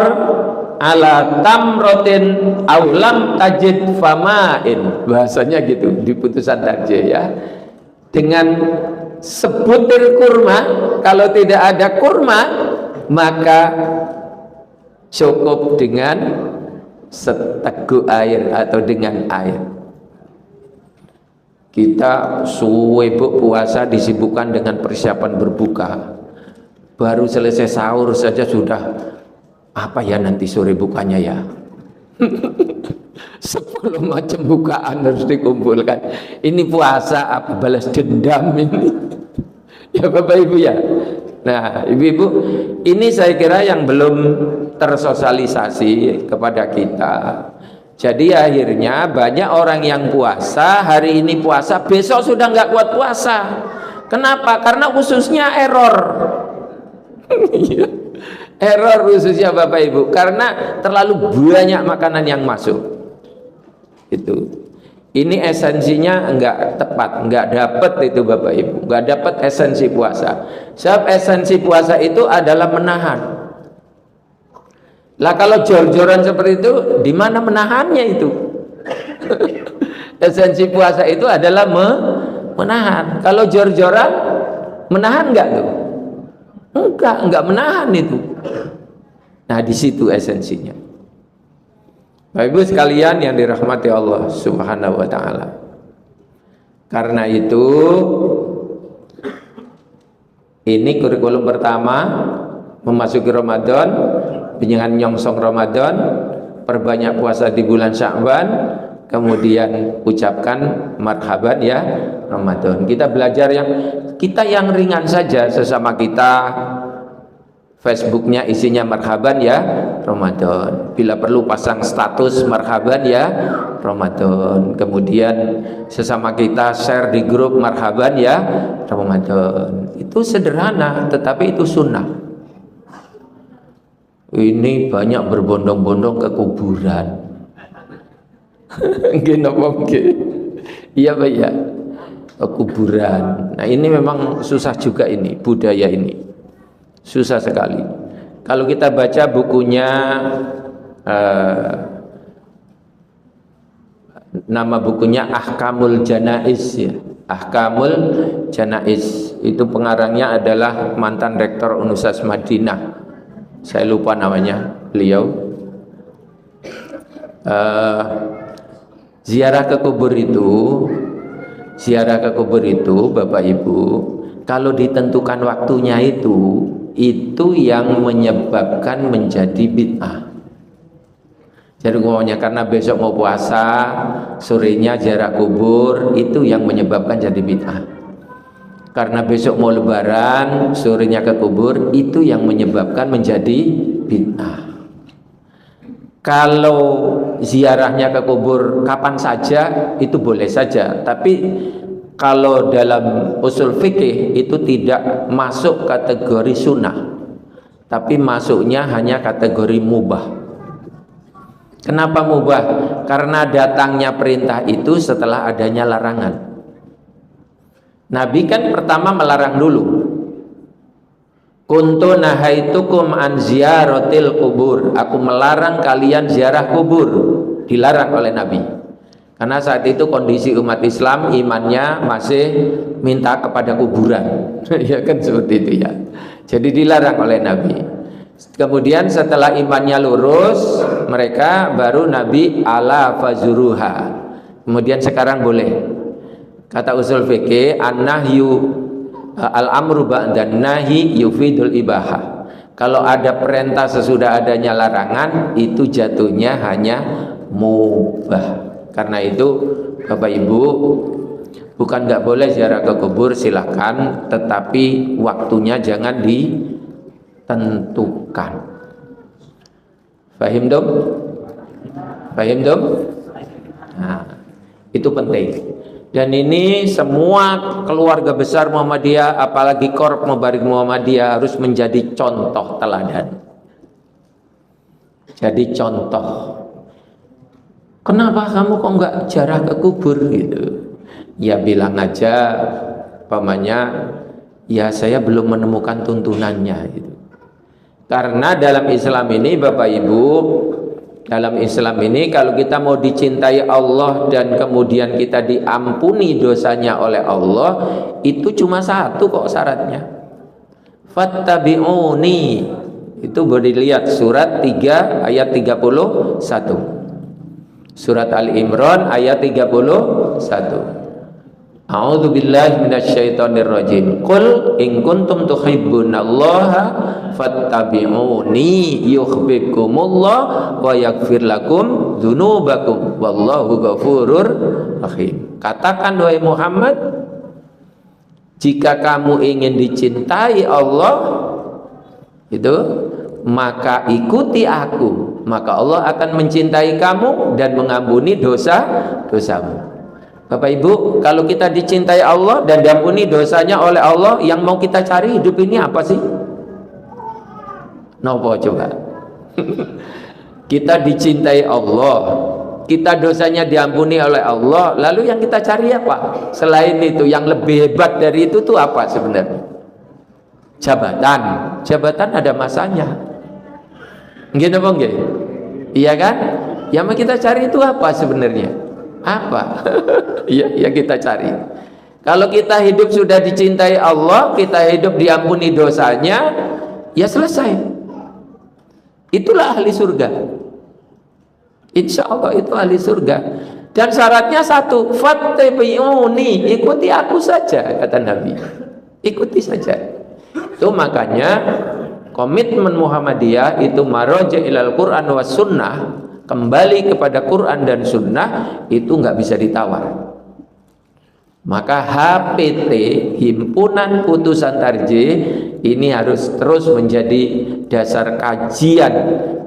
ala tamrotin au lam tajid fama'in, bahasanya gitu di putusan tarjih ya. Dengan sebutir kurma, kalau tidak ada kurma maka cukup dengan seteguk air atau dengan air. Kita suwebuk puasa disibukkan dengan persiapan berbuka, baru selesai sahur saja sudah apa ya nanti sore bukanya ya. 10 macam bukaan harus dikumpulkan. Ini puasa apa balas dendam ini? Ya Bapak Ibu ya. Nah Ibu-ibu, ini saya kira yang belum tersosialisasi kepada kita. Jadi akhirnya banyak orang yang puasa, hari ini puasa, besok sudah nggak kuat puasa. Kenapa? Karena khususnya error. Error khususnya Bapak Ibu, karena terlalu banyak makanan yang masuk. Itu, ini esensinya enggak tepat, enggak dapat itu Bapak Ibu, enggak dapat esensi puasa. Sebab esensi puasa itu adalah menahan. Lah kalau jor-joran seperti itu, di mana menahannya itu? Esensi puasa itu adalah menahan. Kalau jor-joran, menahan enggak tuh? Enggak menahan itu. Nah di situ esensinya. Bapak Ibu sekalian yang dirahmati Allah Subhanahu wa taala. Karena itu ini kurikulum pertama memasuki Ramadan, dengan nyongsong Ramadan, perbanyak puasa di bulan Sya'ban, kemudian ucapkan marhaban ya Ramadan. Kita belajar yang ringan saja sesama kita. Facebooknya isinya marhaban ya Ramadan, bila perlu pasang status marhaban ya Ramadan, kemudian sesama kita share di grup marhaban ya Ramadan. Itu sederhana tetapi itu sunnah. Ini banyak berbondong-bondong ke kuburan. Iya Pak ya, ke kuburan. Nah ini memang susah juga, ini budaya ini susah sekali. Kalau kita baca bukunya nama bukunya Ahkamul Janaiz ya, Ahkamul Janaiz, itu pengarangnya adalah mantan rektor Universitas Madinah, saya lupa namanya beliau. Ziarah ke kubur itu Bapak Ibu, kalau ditentukan waktunya itu yang menyebabkan menjadi bid'ah. Jadi ngomongnya karena besok mau puasa, sorenya ziarah kubur, itu yang menyebabkan jadi bid'ah. Karena besok mau lebaran, sorenya ke kubur, itu yang menyebabkan menjadi bid'ah. Kalau ziarahnya ke kubur kapan saja, itu boleh saja. Tapi kalau dalam usul fikih itu tidak masuk kategori sunnah, tapi masuknya hanya kategori mubah. Kenapa mubah? Karena datangnya perintah itu setelah adanya larangan. Nabi kan pertama melarang dulu. Kuntu nahaitukum an ziyaratil kubur. Aku melarang kalian ziarah kubur. Dilarang oleh Nabi. Karena saat itu kondisi umat Islam imannya masih minta kepada kuburan. Ya kan seperti itu ya. Jadi dilarang oleh Nabi. Kemudian setelah imannya lurus, mereka baru Nabi ala fazuruha. Kemudian sekarang boleh. Kata usul fikih, an-nahyu al-amru ba'dan nahi yufidul ibahah. Kalau ada perintah sesudah adanya larangan, itu jatuhnya hanya mubah. Karena itu Bapak Ibu, bukan nggak boleh ziarah ke kubur, silakan, tetapi waktunya jangan ditentukan. Fahim dong? Fahim dong? Nah, itu penting. Dan ini semua keluarga besar Muhammadiyah, apalagi Korp Mubarik Muhammadiyah, harus menjadi contoh teladan. Jadi contoh. Kenapa kamu kok nggak ziarah ke kubur gitu? Ya bilang aja, pamannya, ya saya belum menemukan tuntunannya gitu. Karena dalam Islam ini Bapak Ibu, dalam Islam ini kalau kita mau dicintai Allah dan kemudian kita diampuni dosanya oleh Allah, itu cuma satu kok syaratnya. Fattabi'uni. Itu boleh dilihat surat 3 ayat 31. Surat Ali Imran ayat 31. A'udzu billahi minasyaitonir rajim. Qul in kuntum tuhibbunallaha fattabi'uni yuhibbukumullah wa yaghfir lakum dzunubakum wallahu ghafurur rahim. Katakan wahai Muhammad, jika kamu ingin dicintai Allah, itu maka ikuti aku, maka Allah akan mencintai kamu dan mengampuni dosa-dosamu. Bapak Ibu, kalau kita dicintai Allah dan diampuni dosanya oleh Allah, yang mau kita cari hidup ini apa sih? Nopo coba. Kita dicintai Allah, kita dosanya diampuni oleh Allah, lalu yang kita cari apa? Selain itu, yang lebih hebat dari itu tuh apa sebenarnya? Jabatan. Jabatan ada masanya. Gitu bang, iya kan? Yang mau kita cari itu apa sebenarnya? Apa? Ya kita cari. Kalau kita hidup sudah dicintai Allah, kita hidup diampuni dosanya, ya selesai. Itulah ahli surga. Insya Allah itu ahli surga. Dan syaratnya satu, fattabi'uni, ikuti aku saja, kata Nabi. Ikuti saja. Itu makanya komitmen Muhammadiyah itu maraja ilal Quran was sunnah, kembali kepada Quran dan Sunnah, itu nggak bisa ditawar. Maka HPT, Himpunan Putusan Tarjih, ini harus terus menjadi dasar kajian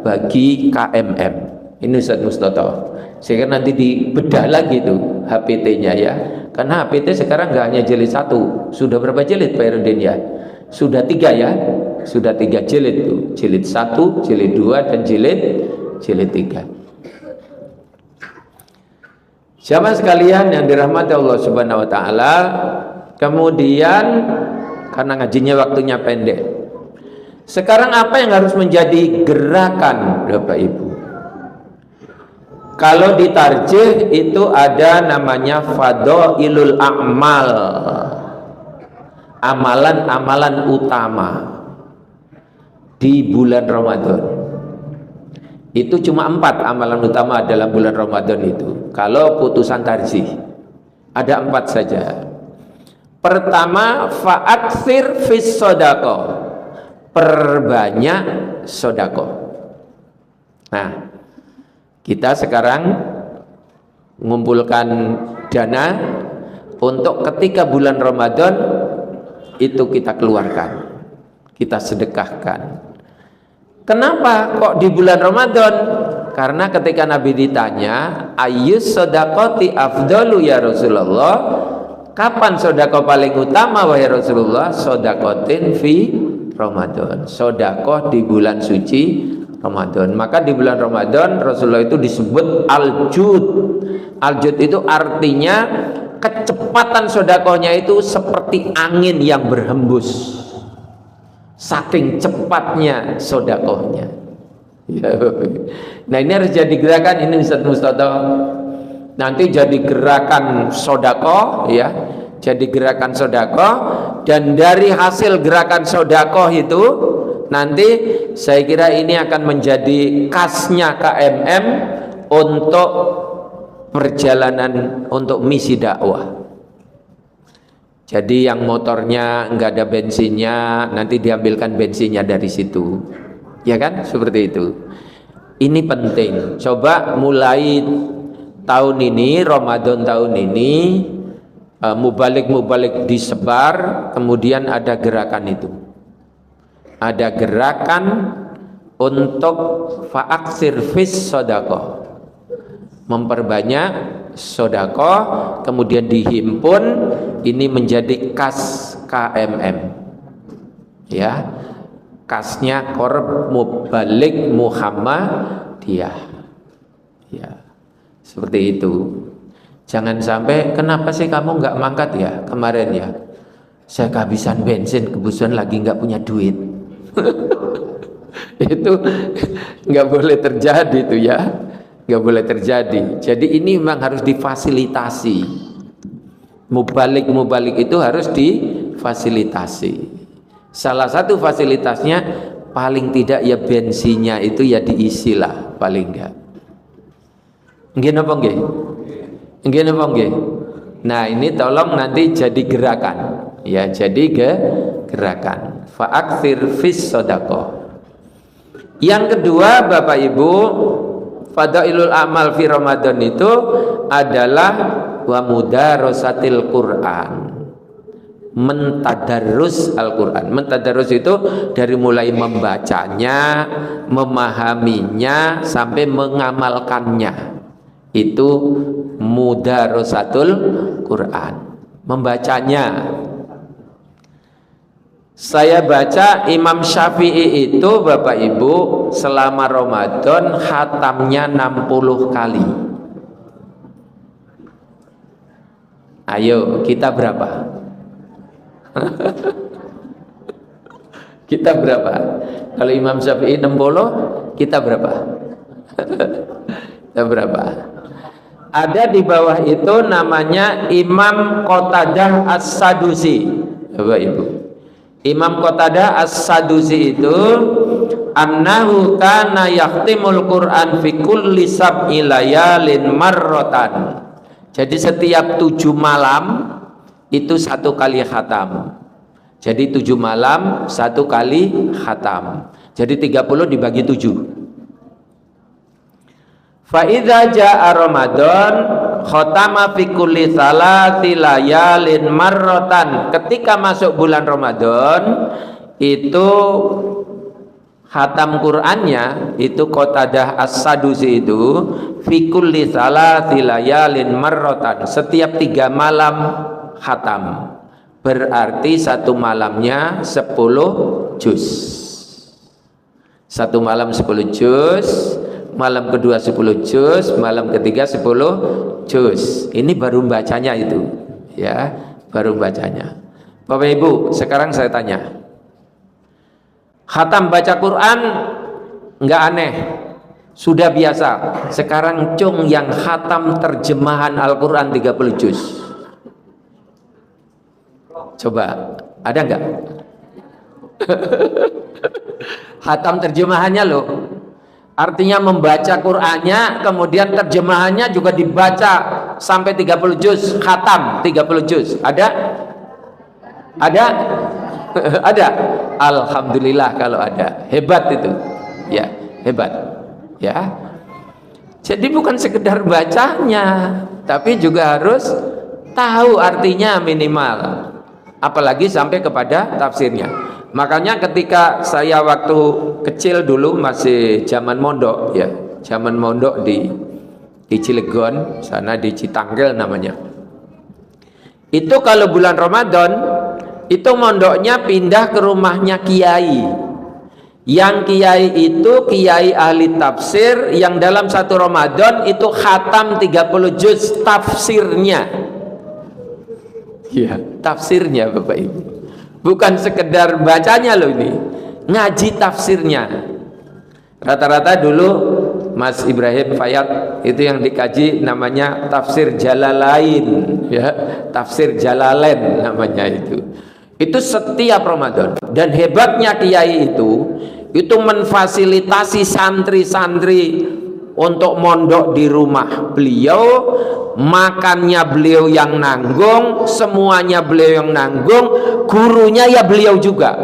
bagi KMM. Ini Ustaz Mustafa. Sehingga nanti dibedah lagi tuh HPT-nya ya. Karena HPT sekarang nggak hanya jilid 1. Sudah berapa jilid Pak Erudin ya? Sudah 3 ya. Sudah 3 jilid tuh. Jilid 1, jilid 2 dan jilid 3. Jamaah sekalian yang dirahmati Allah Subhanahu wa taala, kemudian karena ngajinya waktunya pendek. Sekarang apa yang harus menjadi gerakan Bapak Ibu? Kalau di tarjih itu ada namanya fadhailul a'mal. Amalan-amalan utama di bulan Ramadan. Itu cuma 4 amalan utama dalam bulan Ramadan itu. Kalau putusan tarjih ada 4 saja. Pertama, fa'atsir fis shadaqah, perbanyak sedekah. Nah, kita sekarang mengumpulkan dana untuk ketika bulan Ramadan itu kita keluarkan, kita sedekahkan. Kenapa kok di bulan Ramadan? Karena ketika Nabi ditanya, ayyus shadaqati afdalu ya Rasulullah, kapan sedekah paling utama wahai Rasulullah? Shadaqatin fi Ramadan, sedekah di bulan suci Ramadan. Maka di bulan Ramadan Rasulullah itu disebut al-jud. Al-jud itu artinya kecepatan sedekahnya itu seperti angin yang berhembus. Saking cepatnya sedekahnya. Nah, ini harus jadi gerakan ini Ustaz Mustafa. Nanti jadi gerakan sedekah ya. Jadi gerakan sedekah, dan dari hasil gerakan sedekah itu nanti saya kira ini akan menjadi kasnya KMM untuk perjalanan untuk misi dakwah. Jadi yang motornya nggak ada bensinnya, nanti diambilkan bensinnya dari situ, ya kan? Seperti itu. Ini penting. Coba mulai tahun ini, Ramadan tahun ini, mubalik disebar, kemudian ada gerakan itu. Ada gerakan untuk fa'aksir fis sodaqah, memperbanyak sodaqah, kemudian dihimpun, ini menjadi kas KMM, ya, kasnya Korab Mubalik Muhammadiyah, ya, seperti itu. Jangan sampai, kenapa sih kamu nggak mangkat ya kemarin ya? Saya kehabisan bensin, kebetulan lagi nggak punya duit. Itu nggak boleh terjadi itu ya, nggak boleh terjadi. Jadi ini memang harus difasilitasi. Mubalik itu harus difasilitasi. Salah satu fasilitasnya paling tidak ya bensinnya itu ya diisi lah paling enggak. Nggih napa nggih? Nggih napa nggih? Nah, ini tolong nanti jadi gerakan. Ya, jadi gerakan. Fa'aktsir fis shadaqah. Yang kedua, Bapak Ibu, fadailul amal fi Ramadan itu adalah wa mudarasatil Quran. Mentadarus Al-Quran. Mentadarus itu dari mulai membacanya, memahaminya sampai mengamalkannya. Itu mudarasatul Quran. Membacanya. Saya baca Imam Syafi'i itu Bapak Ibu selama Ramadan khatamnya 60 kali. Ayo, kita berapa? Kita berapa? Kalau Imam Syafi'i 60, kita berapa? Kita berapa? Ada di bawah itu namanya Imam Qatadah As-Sadusi, Bapak Ibu. Imam Qatadah As-Sadusi itu annahu kana yahtimul Quran fi kulli sab'i layalin marratan. Jadi setiap 7 malam itu 1 kali khatam. Jadi 7 malam 1 kali khatam. Jadi 30 dibagi 7. Fa idza jaa Ramadan khatama fi kulli salati layalin marratan. Ketika masuk bulan Ramadan itu khatam Qur'annya itu Qatadah As-Sadusi itu fi kulli salati layalin marratan. Setiap 3 malam khatam. Berarti 1 malamnya 10 juz. 1 malam 10 juz. Malam kedua 10 juz, malam ketiga 10 juz. Ini baru bacanya itu, ya, baru bacanya. Bapak Ibu, sekarang saya tanya, khatam baca Quran nggak aneh, sudah biasa. Sekarang cung yang khatam terjemahan Al-Quran 30 juz. Coba, ada nggak? Khatam terjemahannya loh. Artinya membaca Qur'annya, kemudian terjemahannya juga dibaca sampai 30 juz, khatam 30 juz. Ada? Ada? Ada? Alhamdulillah kalau ada. Hebat itu. Ya, hebat. Ya. Jadi bukan sekedar bacanya, tapi juga harus tahu artinya minimal. Apalagi sampai kepada tafsirnya. Makanya ketika saya waktu kecil dulu masih zaman mondok ya, zaman mondok di Cilegon, sana di Citanggel namanya. Itu kalau bulan Ramadan itu mondoknya pindah ke rumahnya kiai. Yang kiai itu kiai ahli tafsir yang dalam 1 Ramadan itu khatam 30 juz tafsirnya. Ya, tafsirnya Bapak Ibu. Bukan sekedar bacanya loh ini, ngaji tafsirnya. Rata-rata dulu Mas Ibrahim Fayad itu yang dikaji namanya tafsir Jalalain, ya, tafsir Jalalain namanya itu. Itu setiap Ramadan. Dan hebatnya kiai itu memfasilitasi santri-santri untuk mondok di rumah beliau, makannya beliau yang nanggung, semuanya beliau yang nanggung, gurunya ya beliau juga.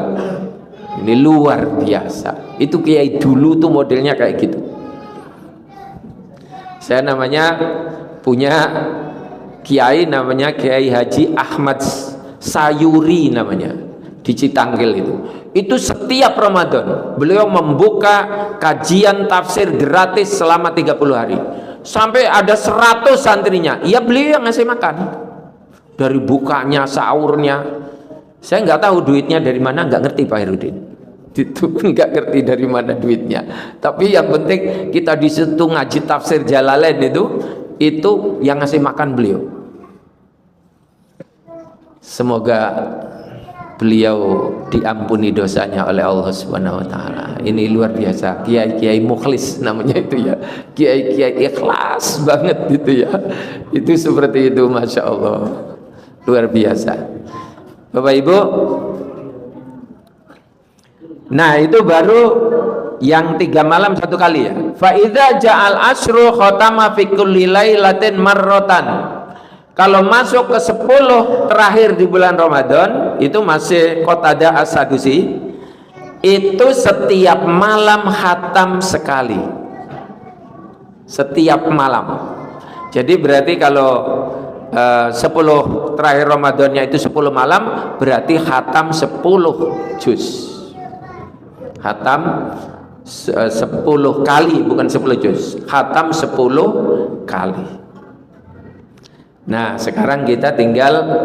Ini luar biasa. Itu kiai dulu tuh modelnya kayak gitu. Saya namanya punya kiai namanya Kiai Haji Ahmad Sayuri namanya, di Citanggil itu. Itu setiap Ramadan beliau membuka kajian tafsir gratis selama 30 hari. Sampai ada 100 santrinya. Ya beliau yang ngasih makan. Dari bukanya, sahurnya. Saya nggak tahu duitnya dari mana, nggak ngerti Pak Herudin. Itu nggak ngerti dari mana duitnya. Tapi yang penting kita di situ ngaji tafsir Jalalain itu yang ngasih makan beliau. Semoga beliau diampuni dosanya oleh Allah Subhanahu wa taala. Ini luar biasa. Kiai-kiai mukhlis namanya itu ya. Kiai-kiai ikhlas banget itu ya. Itu seperti itu, Masya Allah. Luar biasa. Bapak Ibu, nah itu baru yang 3 malam 1 kali ya. Fa idza ja'al asyru khatama fi kulli lailatin marratan. Kalau masuk ke 10 terakhir di bulan Ramadan, itu masih Qatadah As-Sadusi, itu setiap malam khatam sekali. Setiap malam. Jadi berarti kalau 10 terakhir Ramadannya itu 10 malam, berarti khatam 10 juz. Khatam 10 kali, bukan 10 juz. Khatam 10 kali. Nah, sekarang kita tinggal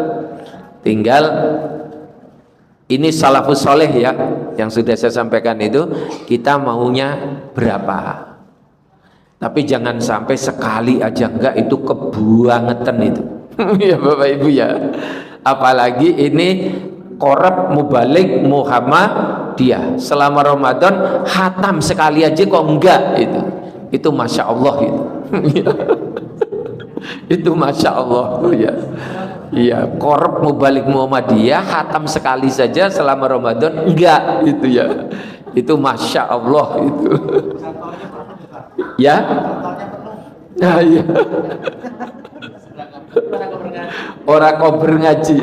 ini salafus soleh ya, yang sudah saya sampaikan itu, kita maunya berapa. Tapi jangan sampai sekali aja, enggak, itu kebuangetan itu. Ya Bapak Ibu ya. Apalagi ini korab mubalik Muhammadiyah selama Ramadan khatam sekali aja kok enggak itu. Itu Masya Allah itu. Itu Masya Allah ya. Iya, korab mubalik Muhammadiyah khatam sekali saja selama Ramadan enggak itu ya. Itu Masya Allah itu. Ya. Nah, ya. Orang kober ngaji.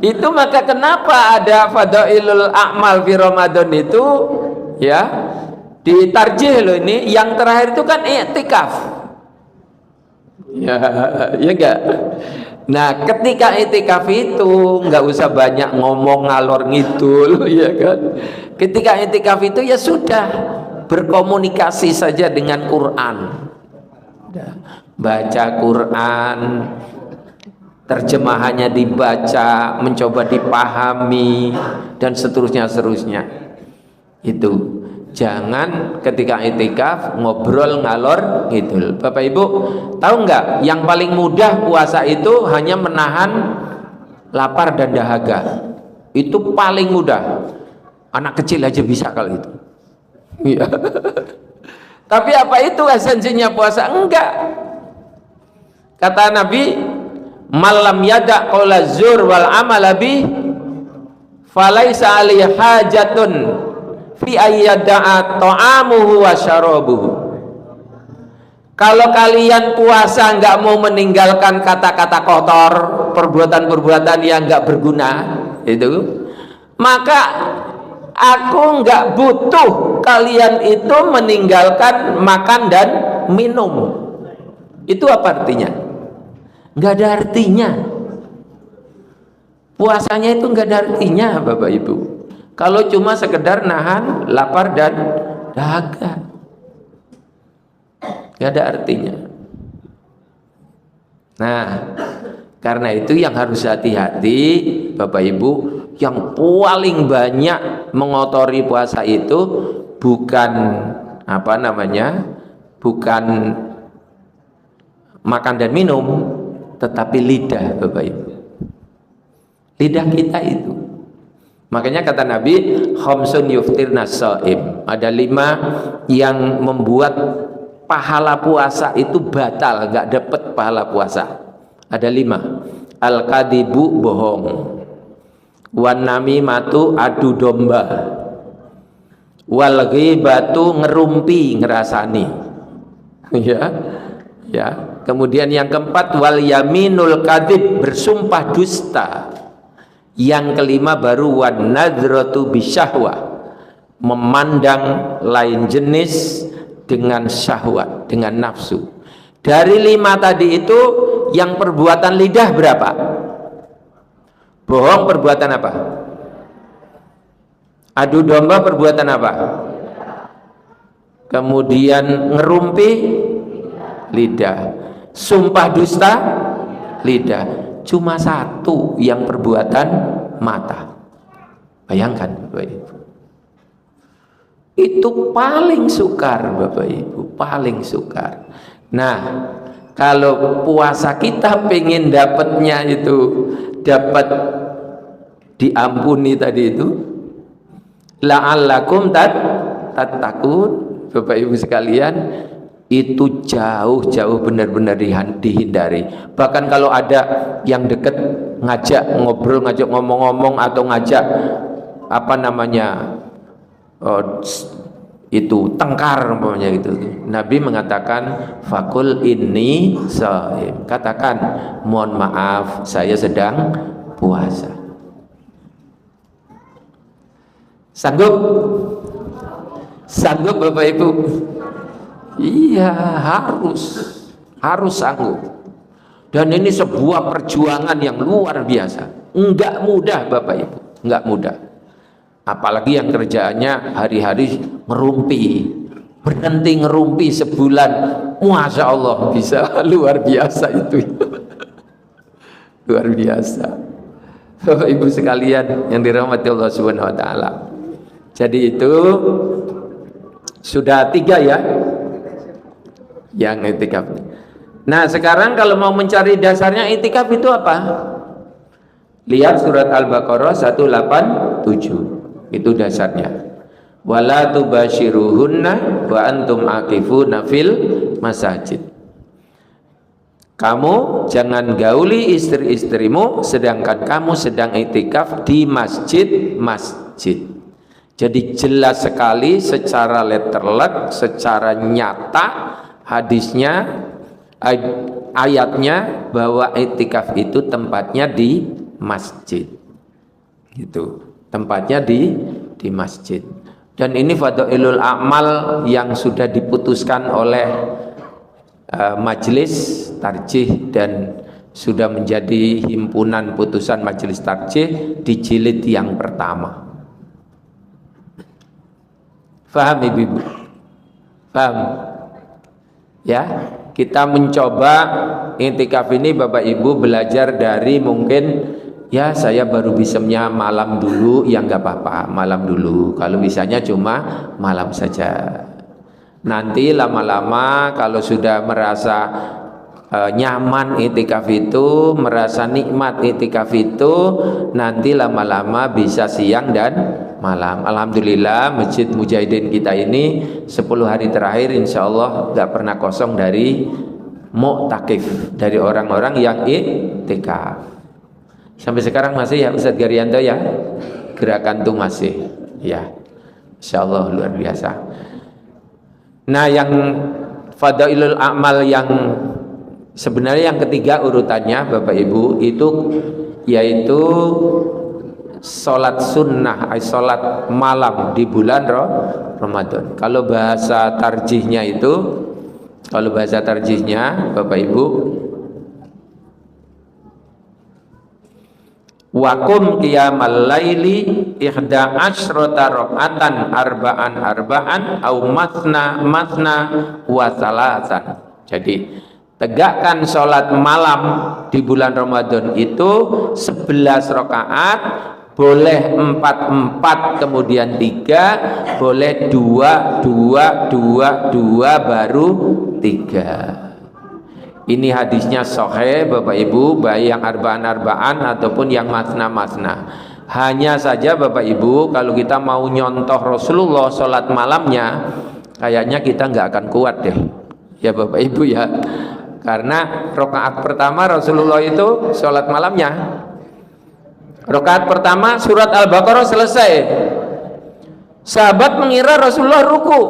Itu maka kenapa ada fadailul a'mal fi Ramadan itu ya ditarjih loh ini. Yang terakhir itu kan i'tikaf. Ya, ya enggak. Nah, ketika i'tikaf itu enggak usah banyak ngomong ngalor ngidul, ya kan. Ketika i'tikaf itu ya sudah berkomunikasi saja dengan Quran. Baca Quran, terjemahannya dibaca, mencoba dipahami, dan seterusnya. Itu jangan ketika i'tikaf ngobrol ngalor ngidul. Bapak Ibu tahu nggak, yang paling mudah puasa itu hanya menahan lapar dan dahaga. Itu paling mudah. Anak kecil aja bisa kalau itu. Iya. Tapi apa itu esensinya puasa? Enggak. Kata Nabi, malam yada qawla zur wal amala bi falaisa ali hajatun fi ayyada'a ta'amuhu wa syarabuhu. Kalau kalian puasa enggak mau meninggalkan kata-kata kotor, perbuatan-perbuatan yang enggak berguna itu, maka aku enggak butuh kalian itu meninggalkan makan dan minum. Itu apa artinya? Enggak ada artinya. Puasanya itu enggak ada artinya, Bapak Ibu. Kalau cuma sekedar nahan lapar dan dahaga, enggak ada artinya. Nah, karena itu yang harus hati-hati, Bapak Ibu. Yang paling banyak mengotori puasa itu bukan apa namanya, bukan makan dan minum, tetapi lidah, Bapak Ibu. Lidah kita itu. Makanya kata Nabi, khamsun yuftirna shaim. Ada 5 yang membuat pahala puasa itu batal, enggak dapat pahala puasa. Ada 5. Al-kadibu, bohong. Wan namimatu, adu domba. Wal ghibatu, ngerumpi, ngerasani. Ya. Kemudian yang keempat wal yaminul kadzib, bersumpah dusta. Yang kelima baru wan nadratu bisyahwah, memandang lain jenis dengan syahwat, dengan nafsu. Dari 5 tadi itu yang perbuatan lidah berapa? Bohong perbuatan apa? Adu domba perbuatan apa? Kemudian ngerumpi lidah. Sumpah dusta lidah. Cuma 1 yang perbuatan mata. Bayangkan Bapak Ibu. Itu paling sukar Bapak Ibu, paling sukar. Nah, kalau puasa kita pengen dapatnya itu dapat diampuni tadi itu, la'allakum tattaqun, Bapak Ibu sekalian, itu jauh-jauh benar-benar dihindari. Bahkan kalau ada yang deket ngajak ngobrol, ngajak ngomong-ngomong, atau ngajak apa namanya itu tengkar umpamanya gitu, Nabi mengatakan fakul inni shaim, katakan mohon maaf saya sedang puasa. Sanggup? Sanggup Bapak Ibu? Iya, harus sanggup. Dan ini sebuah perjuangan yang luar biasa. Enggak mudah Bapak Ibu, enggak mudah. Apalagi yang kerjaannya hari-hari ngerumpi, berhenti ngerumpi sebulan, Masya Allah, bisa luar biasa itu. Luar biasa. Bapak Ibu sekalian yang dirahmati Allah Subhanahu wa taala. Jadi itu sudah 3 ya yang itikaf. Nah, sekarang kalau mau mencari dasarnya itikaf itu apa? Lihat surat Al-Baqarah 187. Itu dasarnya. Wala tubashiruhunna wa antum aqifuna fil masajid. Kamu jangan gauli istri-istrimu sedangkan kamu sedang itikaf di masjid-masjid. Jadi jelas sekali secara letterlet, secara nyata hadisnya, ayatnya bahwa itikaf itu tempatnya di masjid. Gitu. Tempatnya di masjid. Dan ini fadhailul a'mal yang sudah diputuskan oleh majelis tarjih dan sudah menjadi himpunan putusan majelis tarjih di jilid yang pertama. Faham Ibu? Faham? Ya, kita mencoba intikaf ini Bapak Ibu belajar dari mungkin ya saya baru bisanya malam dulu, ya nggak apa-apa malam dulu. Kalau bisanya cuma malam saja. Nanti lama-lama kalau sudah merasa nyaman itikaf itu, merasa nikmat itikaf itu, nanti lama-lama bisa siang dan malam. Alhamdulillah Masjid Mujahidin kita ini 10 hari terakhir insya Allah nggak pernah kosong dari mu'takif, dari orang-orang yang itikaf. Sampai sekarang masih ya Ustadz Garyanto ya, gerakan itu masih ya, insya Allah luar biasa. Nah, yang fadailul a'mal yang sebenarnya yang ketiga urutannya Bapak Ibu itu yaitu sholat sunnah, sholat malam di bulan Ramadan. Kalau bahasa tarjihnya itu, kalau bahasa tarjihnya Bapak Ibu, wakum qiyamal laili ihda asyrata rakaatan arba'an au masna wa salasan. Jadi tegakkan sholat malam di bulan Ramadan itu 11 rakaat, boleh 4 kemudian 3, boleh 2 baru 3. Ini hadisnya sahih Bapak Ibu, baik yang arba'an ataupun yang masna. Hanya saja Bapak Ibu kalau kita mau nyontoh Rasulullah sholat malamnya, kayaknya kita nggak akan kuat deh ya Bapak Ibu ya. Karena rakaat pertama Rasulullah itu sholat malamnya, rakaat pertama surat Al-Baqarah selesai, sahabat mengira Rasulullah ruku.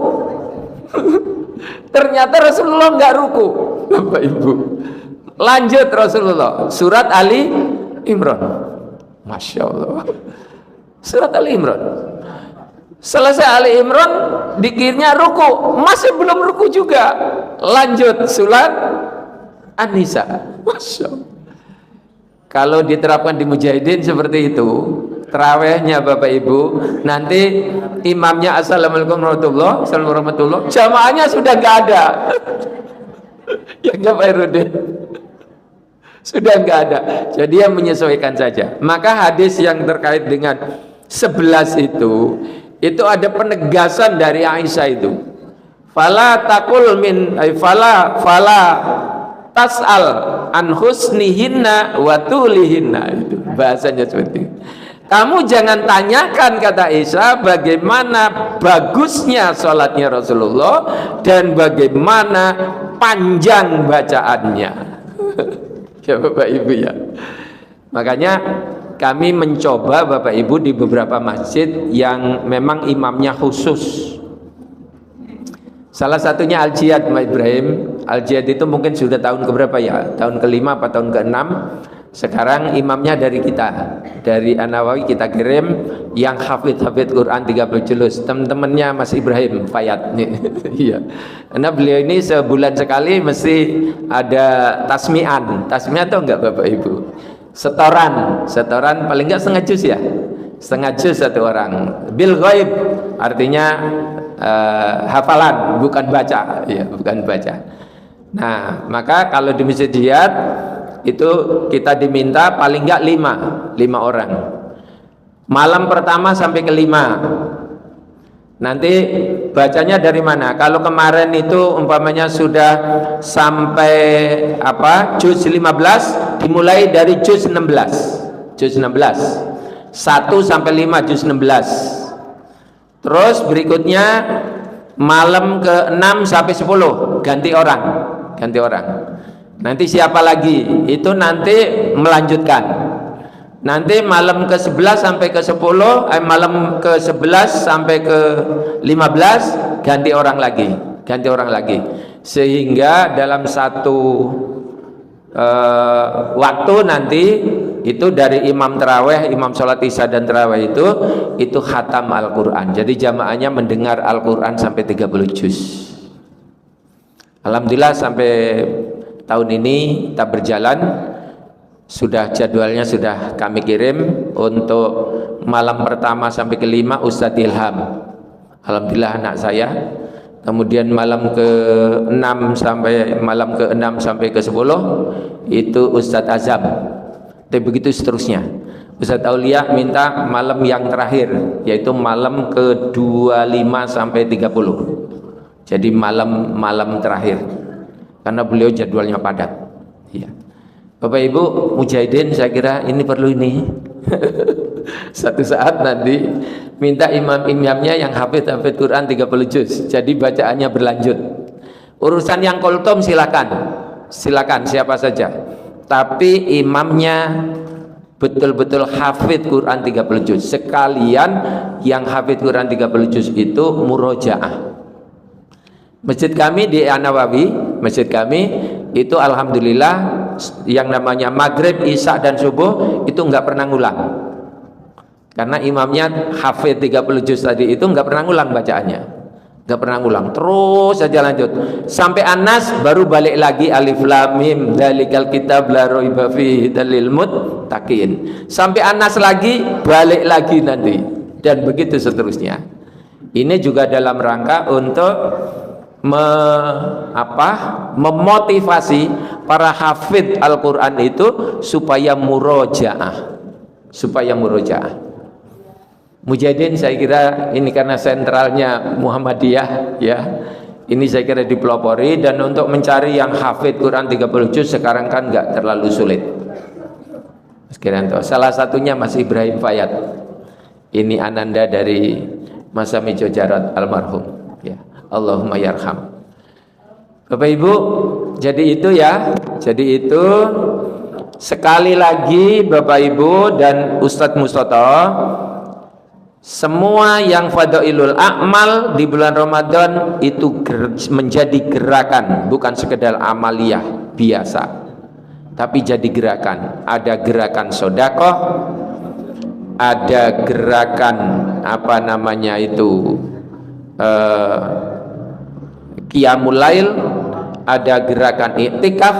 Ternyata Rasulullah nggak ruku, Bapak Ibu. Lanjut Rasulullah, surat Ali Imran. Masya Allah. Surat Ali Imran. Selesai Ali Imran, dikirnya ruku, masih belum ruku juga. Lanjut surat An-Nisa. Masya Allah. Kalau diterapkan di mujahidin seperti itu, terawihnya Bapak Ibu, nanti imamnya assalamualaikum warahmatullahi, jamaahnya sudah nggak ada. Ya nggak Pak Irudin, sudah nggak ada. Jadi yang menyesuaikan saja. Maka hadis yang terkait dengan 11 itu ada penegasan dari Aisyah itu. Fala takul min fala tas'al an husnihinna wa tulihinna, itu bahasanya seperti itu. Kamu jangan tanyakan, kata Aisyah, bagaimana bagusnya sholatnya Rasulullah dan bagaimana panjang bacaannya. Ya Bapak Ibu ya. Makanya kami mencoba Bapak Ibu di beberapa masjid yang memang imamnya khusus. Salah satunya Al-Jihad, Mbak Ibrahim. Al-Jihad itu mungkin sudah tahun keberapa ya? Tahun ke-5 atau tahun ke-6. Sekarang imamnya dari kita, dari An-Nawawi kita kirim yang hafid Quran 30 juz. Teman-temannya Mas Ibrahim Fayat nih. Iya. Karena beliau ini sebulan sekali mesti ada tasmian. Tasmian atau enggak Bapak Ibu? Setoran paling enggak setengah juz ya. Setengah juz satu orang. Bil ghaib artinya hafalan, bukan baca, ya, bukan baca. Nah, maka kalau di masjid jihad itu kita diminta paling enggak 5 orang. Malam pertama sampai ke-5. Nanti bacanya dari mana? Kalau kemarin itu umpamanya sudah sampai juz 15, dimulai dari juz 16. Juz 16. 1 sampai 5 juz 16. Terus berikutnya malam ke-6 sampai 10 ganti orang. Nanti siapa lagi? Itu nanti melanjutkan. Nanti malam ke-11 sampai ke-10, malam ke-11 sampai ke-15 ganti orang lagi. Sehingga dalam satu waktu nanti itu dari imam taraweh, imam sholat isya dan taraweh itu khatam Al-Quran. Jadi jamaahnya mendengar Al-Quran sampai 30 juz. Alhamdulillah sampai tahun ini kita berjalan, sudah jadwalnya sudah kami kirim. Untuk malam pertama sampai ke-5 Ustadz Ilham, alhamdulillah anak saya. Kemudian malam ke-6 sampai ke-10 itu Ustadz Azam. Dan begitu seterusnya. Ustadz Aulia minta malam yang terakhir, yaitu malam ke-25 sampai 30. Jadi malam terakhir. Karena beliau jadwalnya padat. Ya. Bapak Ibu mujahidin, saya kira ini perlu ini. Satu saat nanti minta imam-imamnya yang hafid Quran 30 juz. Jadi bacaannya berlanjut. Urusan yang kultum silakan siapa saja. Tapi imamnya betul-betul hafid Quran 30 juz. Sekalian yang hafid Quran 30 juz itu murojaah. Masjid kami di An-Nawawi, masjid kami itu alhamdulillah yang namanya maghrib, isya dan subuh itu nggak pernah ngulang. Karena imamnya hafid 30 juz tadi itu nggak pernah ngulang bacaannya. Nggak pernah ngulang, terus saja lanjut sampai An-Nas, baru balik lagi alif lam mim dzalikal kitab la raiba fihi dzalil muttaqin. Sampai An-Nas lagi, balik lagi nanti, dan begitu seterusnya. Ini juga dalam rangka untuk memotivasi para hafid Al-Quran itu supaya murojaah. Mujahidin saya kira ini karena sentralnya Muhammadiyah ya. Ini saya kira dipelopori, dan untuk mencari yang hafid Quran 30 juz sekarang kan enggak terlalu sulit. Salah satunya Mas Ibrahim Fayat. Ini ananda dari Mas Amijo Jarot almarhum ya. Allahumma yarham. Bapak Ibu, jadi itu ya. Jadi itu sekali lagi Bapak Ibu dan Ustadz Mustoto, semua yang fadailul a'mal di bulan Ramadan itu menjadi gerakan, bukan sekedar amaliyah biasa, tapi jadi gerakan. Ada gerakan sedekah, ada gerakan qiyamul lail, ada gerakan iktikaf,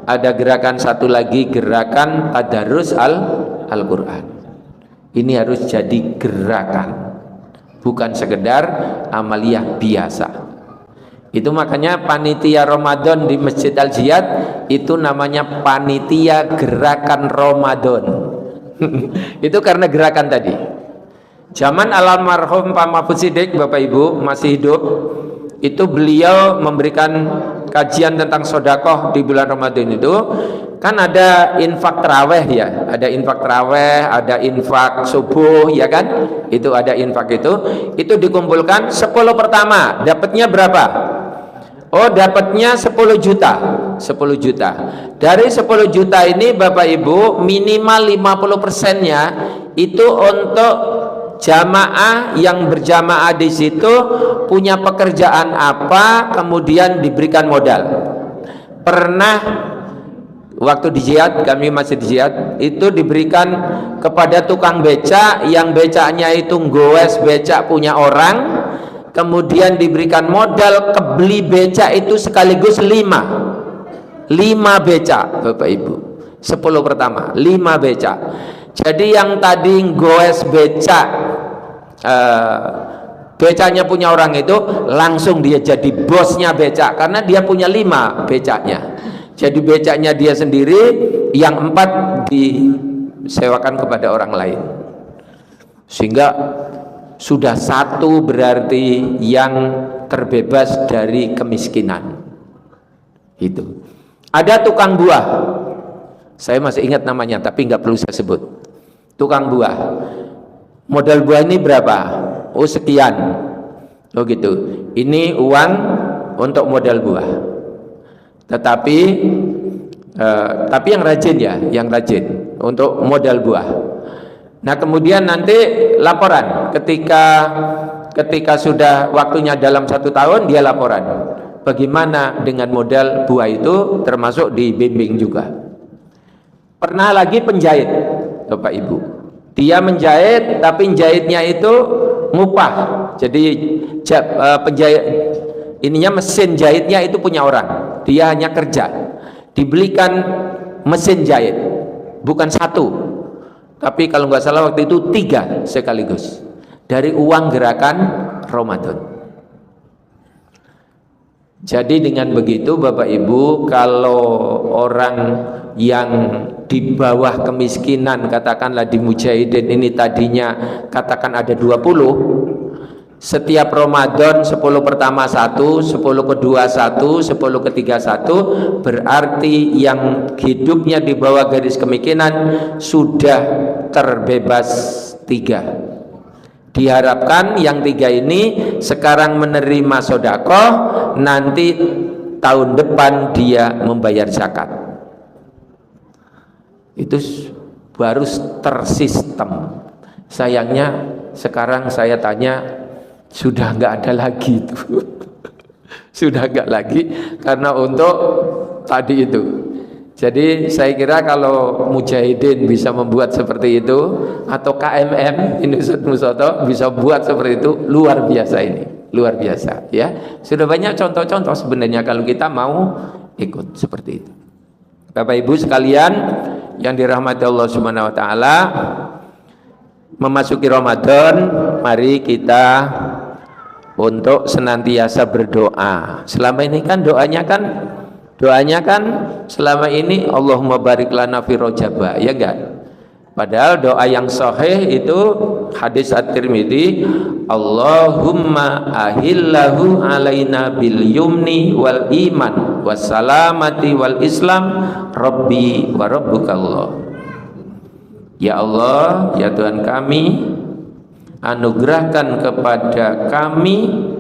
ada gerakan satu lagi gerakan tadarus Al-Qur'an. Ini harus jadi gerakan, bukan sekedar amaliyah biasa. Itu makanya panitia Ramadan di Masjid Al-Jihad itu namanya panitia gerakan Ramadan. Itu karena gerakan tadi. Zaman almarhum Pak Mahfud Siddiq, Bapak Ibu masih hidup, itu beliau memberikan kajian tentang sedekah di bulan Ramadan. Itu kan ada infak taraweh ya, ada infak taraweh, ada infak subuh ya kan, itu ada infak itu dikumpulkan 10 pertama dapatnya berapa? Oh, dapatnya 10 juta. 10 juta. Dari 10 juta ini Bapak Ibu minimal 50%-nya itu untuk jamaah yang berjamaah di situ punya pekerjaan apa, kemudian diberikan modal. Pernah waktu di jihad, kami masih di jihad, itu diberikan kepada tukang becak yang becaknya itu goes becak punya orang, kemudian diberikan modal kebeli becak itu sekaligus 5 becak Bapak Ibu. 10 pertama 5 becak. Jadi yang tadi goes becak becaknya punya orang itu langsung dia jadi bosnya becak karena dia punya 5 becaknya. Jadi becaknya dia sendiri, yang 4 disewakan kepada orang lain. Sehingga sudah 1 berarti yang terbebas dari kemiskinan. Itu. Ada tukang buah. Saya masih ingat namanya, tapi nggak perlu saya sebut. Tukang buah. Modal buah ini berapa? Oh sekian. Oh gitu. Ini uang untuk modal buah. Tetapi yang rajin ya, yang rajin untuk modal buah. Nah kemudian nanti laporan ketika sudah waktunya dalam 1 tahun dia laporan bagaimana dengan modal buah itu, termasuk dibimbing juga. Pernah lagi penjahit Bapak Ibu, dia menjahit tapi jahitnya itu ngupah. Jadi penjahit ininya mesin jahitnya itu punya orang, dia hanya kerja, dibelikan mesin jahit, bukan 1, tapi kalau nggak salah waktu itu 3 sekaligus dari uang gerakan Ramadan. Jadi dengan begitu Bapak Ibu, kalau orang yang di bawah kemiskinan, katakanlah di Mujahidin ini tadinya katakan ada 20, setiap Ramadan 10 pertama 1, 10 kedua 1, 10 ketiga 1, berarti yang hidupnya di bawah garis kemiskinan sudah terbebas 3. Diharapkan yang 3 ini sekarang menerima sedekah, nanti tahun depan dia membayar zakat. Itu baru tersistem. Sayangnya sekarang saya tanya, sudah nggak ada lagi itu. Sudah nggak lagi karena untuk tadi itu. Jadi saya kira kalau Mujahidin bisa membuat seperti itu, atau KMM ini Ustaz Musoto bisa buat seperti itu, luar biasa ini, luar biasa ya. Sudah banyak contoh-contoh sebenarnya kalau kita mau ikut seperti itu. Bapak Ibu sekalian yang dirahmati Allah Subhanahu wa taala, memasuki Ramadan, mari kita untuk senantiasa berdoa. Selama ini kan doanya kan selama ini Allahumma barik lana fi Rajab, ya enggak? Padahal doa yang sahih itu hadis At-Tirmidzi, Allahumma ahillahu alaina bil yumni wal iman was salamati wal islam rabbi wa rabbukallah. Ya Allah, ya Tuhan kami, anugerahkan kepada kami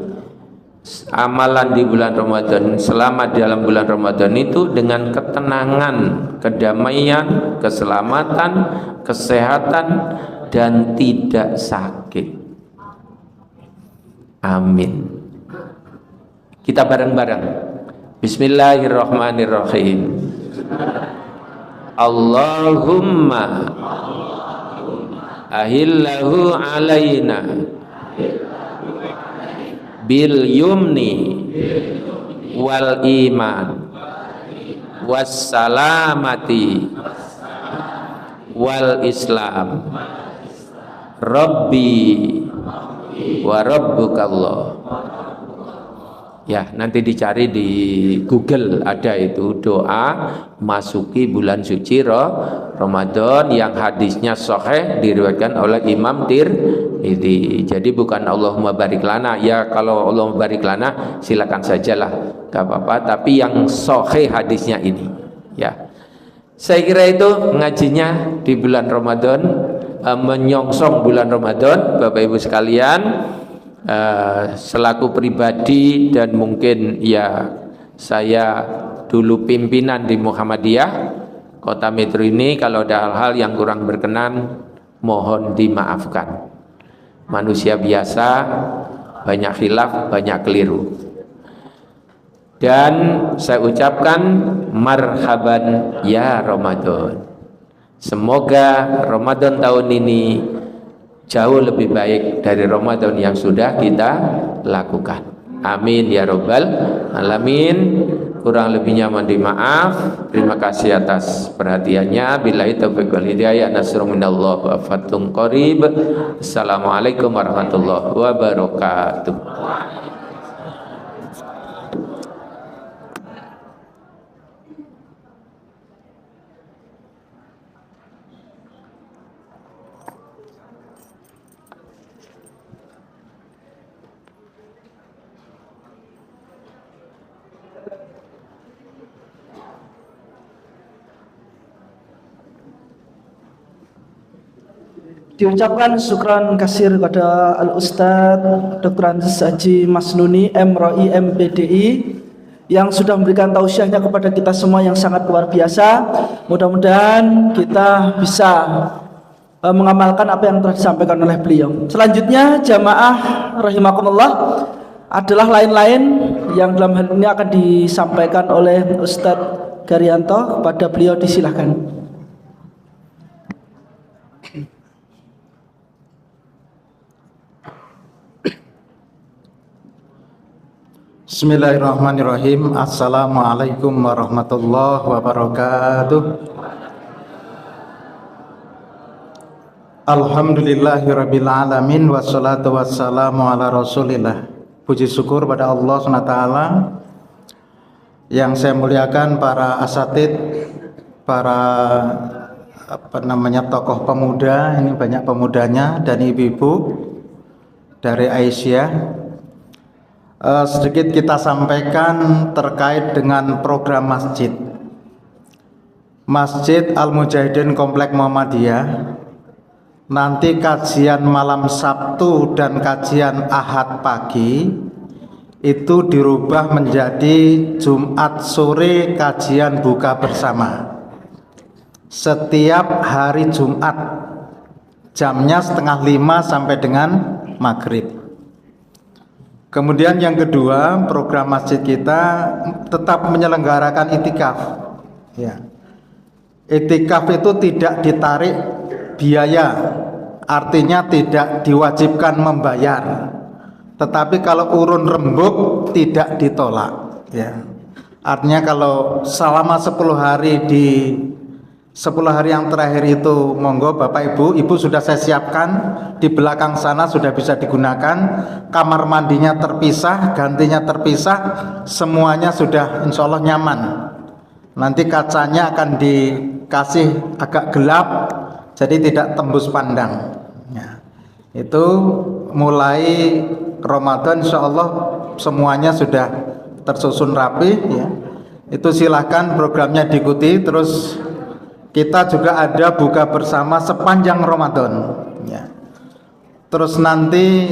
amalan di bulan Ramadan, selama dalam bulan Ramadan itu dengan ketenangan, kedamaian, keselamatan, kesehatan, dan tidak sakit. Amin. Kita bareng-bareng. Bismillahirrahmanirrahim. Allahumma ahillahu alaina bil yumni wal iman wassalamati wal islam Rabbi wa rabbukallah. Ya, nanti dicari di Google, ada itu doa masuki bulan suci Ramadan yang hadisnya sahih diriwayatkan oleh Imam Tirmidzi. Jadi bukan Allahumma barik lana, ya kalau Allahumma barik lana silakan sajalah, gak apa-apa, tapi yang sahih hadisnya ini. Ya, saya kira itu ngajinya di bulan Ramadan, menyongsong bulan Ramadan, Bapak Ibu sekalian. Selaku pribadi dan mungkin ya saya dulu pimpinan di Muhammadiyah Kota Metro ini, kalau ada hal-hal yang kurang berkenan mohon dimaafkan. Manusia biasa, banyak khilaf, banyak keliru. Dan saya ucapkan marhaban ya Ramadan. Semoga Ramadan tahun ini jauh lebih baik dari Ramadan yang sudah kita lakukan. Amin ya rabbal alamin. Kurang lebihnya mohon dimaaf. Terima kasih atas perhatiannya. Billahi taufiq wal hidayah. Nasrun minallah wa fathun qarib. Assalamualaikum warahmatullahi wabarakatuh. Diucapkan syukran kasir kepada Al-Ustadz Dr. Andes Haji Masnuni MROI MPDI yang sudah memberikan tausiahnya kepada kita semua yang sangat luar biasa. Mudah-mudahan kita bisa mengamalkan apa yang telah disampaikan oleh beliau. Selanjutnya jamaah rahimakumullah adalah lain-lain yang dalam hal ini akan disampaikan oleh Ustadz Garyanto. Kepada beliau disilahkan. Bismillahirrahmanirrahim. Assalamualaikum warahmatullahi wabarakatuh. Alhamdulillahirabbil alamin wassalatu wassalamu ala Rasulillah. Puji syukur pada Allah SWT. Yang saya muliakan para asatid, para tokoh pemuda, ini banyak pemudanya, dan ibu-ibu dari Aisyah. Sedikit kita sampaikan terkait dengan program masjid. Masjid Al-Mujahidin Komplek Muhammadiyah. Nanti kajian malam Sabtu dan kajian Ahad pagi itu dirubah menjadi Jumat sore kajian buka bersama. Setiap hari Jumat jamnya 4:30 sampai dengan maghrib. Kemudian yang kedua, program masjid kita tetap menyelenggarakan itikaf. Ya. Itikaf itu tidak ditarik biaya, artinya tidak diwajibkan membayar. Tetapi kalau urun rembuk tidak ditolak. Ya. Artinya kalau selama 10 hari di 10 hari yang terakhir itu monggo Bapak Ibu sudah saya siapkan di belakang sana, sudah bisa digunakan. Kamar mandinya terpisah, gantinya terpisah, semuanya sudah insya Allah nyaman. Nanti kacanya akan dikasih agak gelap, jadi tidak tembus pandang. Ya. Itu mulai Ramadan insya Allah semuanya sudah tersusun rapi. Ya. Itu silahkan programnya diikuti. Terus kita juga ada buka bersama sepanjang Ramadan. Ya. Terus nanti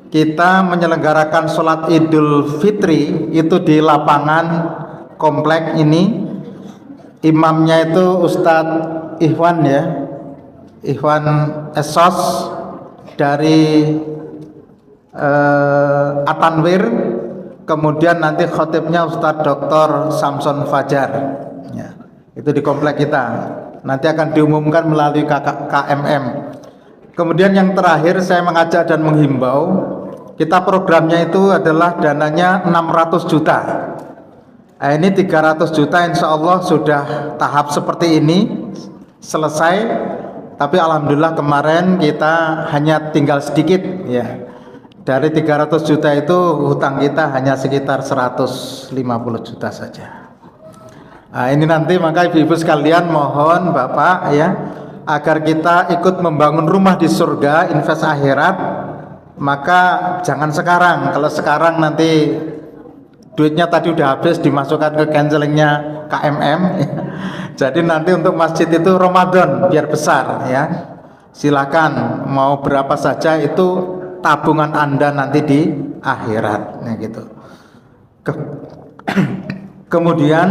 kita menyelenggarakan sholat Idul Fitri itu di lapangan komplek ini. Imamnya itu Ustadz Ikhwan ya. Ikhwan Esos dari Atanwir, kemudian nanti khotibnya Ustadz Dr. Samson Fajar ya, itu di komplek kita, nanti akan diumumkan melalui KMM. Kemudian yang terakhir saya mengajak dan menghimbau, kita programnya itu adalah dananya 600 juta. Nah, ini 300 juta insya Allah sudah tahap seperti ini selesai, tapi alhamdulillah kemarin kita hanya tinggal sedikit ya. Dari 300 juta itu hutang kita hanya sekitar 150 juta saja. Nah, ini nanti maka ibu-ibu sekalian mohon Bapak ya, agar kita ikut membangun rumah di surga, invest akhirat, maka jangan sekarang. Kalau sekarang nanti duitnya tadi udah habis dimasukkan ke cancelingnya KMM ya. Jadi nanti untuk masjid itu Ramadan biar besar ya. Silakan mau berapa saja, itu tabungan Anda nanti di akhirat ya gitu. Kemudian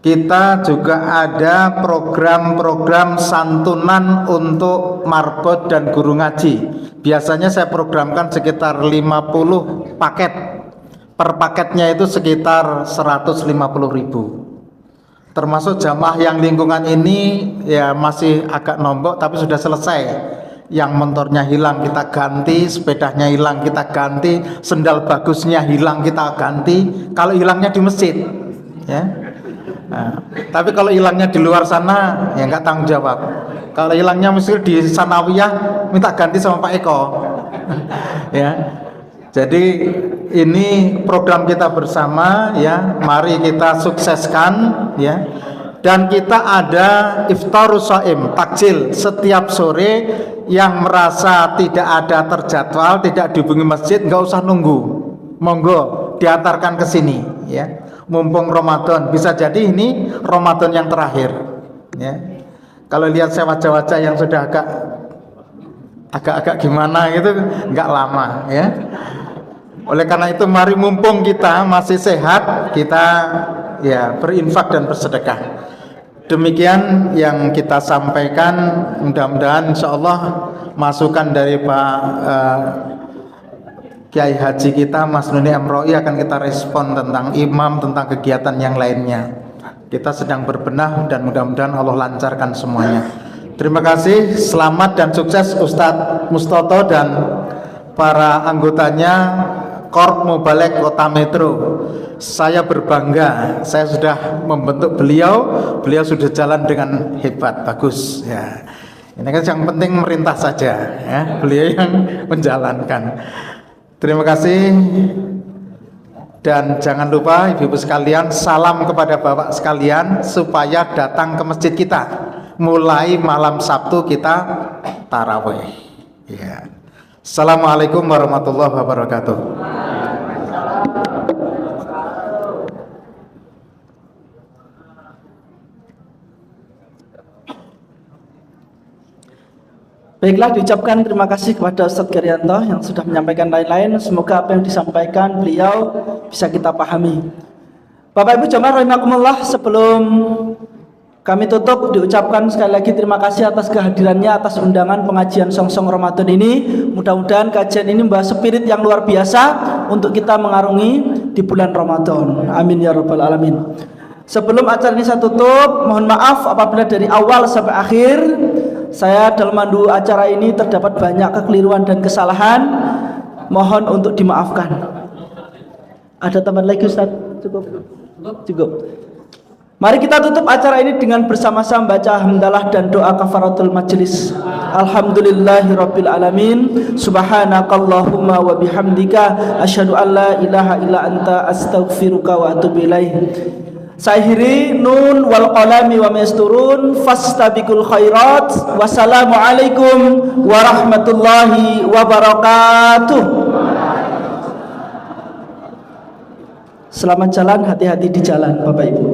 kita juga ada program-program santunan untuk marbot dan guru ngaji. Biasanya saya programkan sekitar 50 paket. Per paketnya itu sekitar 150.000. Termasuk jamaah yang lingkungan ini ya masih agak nombok tapi sudah selesai. Yang motornya hilang kita ganti, sepedanya hilang kita ganti, sendal bagusnya hilang kita ganti. Kalau hilangnya di masjid ya. Nah, tapi kalau hilangnya di luar sana ya nggak tanggung jawab. Kalau hilangnya mesti di Sanawiyah minta ganti sama Pak Eko ya. Jadi ini program kita bersama ya, mari kita sukseskan ya. Dan kita ada iftarus shaim, takjil setiap sore. Yang merasa tidak ada terjadwal, tidak dihubungi masjid, nggak usah nunggu, monggo diantarkan ke sini ya. Mumpung Ramadan, bisa jadi ini Ramadan yang terakhir ya. Kalau lihat saya wajah-wajah yang sudah agak gimana gitu, nggak lama ya. Oleh karena itu mari mumpung kita masih sehat, kita ya berinfak dan bersedekah. Demikian yang kita sampaikan, mudah-mudahan insyaallah masukan dari Pak Kiai Haji kita Mas Nuni Amroi akan kita respon tentang imam, tentang kegiatan yang lainnya. Kita sedang berbenah dan mudah-mudahan Allah lancarkan semuanya. Terima kasih, selamat dan sukses Ustadz Mustoto dan para anggotanya Korp Mubalek Kota Metro. Saya berbangga, saya sudah membentuk beliau sudah jalan dengan hebat, bagus ya. Ini kan yang penting merintah saja ya, beliau yang menjalankan. Terima kasih. Dan jangan lupa ibu-ibu sekalian, salam kepada bapak sekalian supaya datang ke masjid kita. Mulai malam Sabtu kita tarawih ya. Assalamualaikum warahmatullahi wabarakatuh. Baiklah, diucapkan terima kasih kepada Ustadz Gerianto yang sudah menyampaikan lain-lain. Semoga apa yang disampaikan beliau bisa kita pahami. Bapak Ibu jamaah rahimakumullah, sebelum kami tutup, diucapkan sekali lagi terima kasih atas kehadirannya, atas undangan pengajian Song-Song Ramadan ini. Mudah-mudahan kajian ini membawa spirit yang luar biasa untuk kita mengarungi di bulan Ramadan. Amin ya rabbal alamin. Sebelum acara ini saya tutup, mohon maaf apabila dari awal sampai akhir saya dalam mandu acara ini terdapat banyak kekeliruan dan kesalahan. Mohon untuk dimaafkan. Ada tambahan lagi Ustaz? Cukup. Mari kita tutup acara ini dengan bersama-sama baca hamdalah dan doa kafaratul majelis. Alhamdulillahirabbil alamin. Subhanakallahumma wa bihamdika asyhadu an la ilaha illa anta astaghfiruka wa atubu ilaik. Sahiri nun wal qalami wa masturun fastabiqul khairat. Wassalamualaikum warahmatullahi wabarakatuh. Selamat jalan, hati-hati di jalan Bapak Ibu.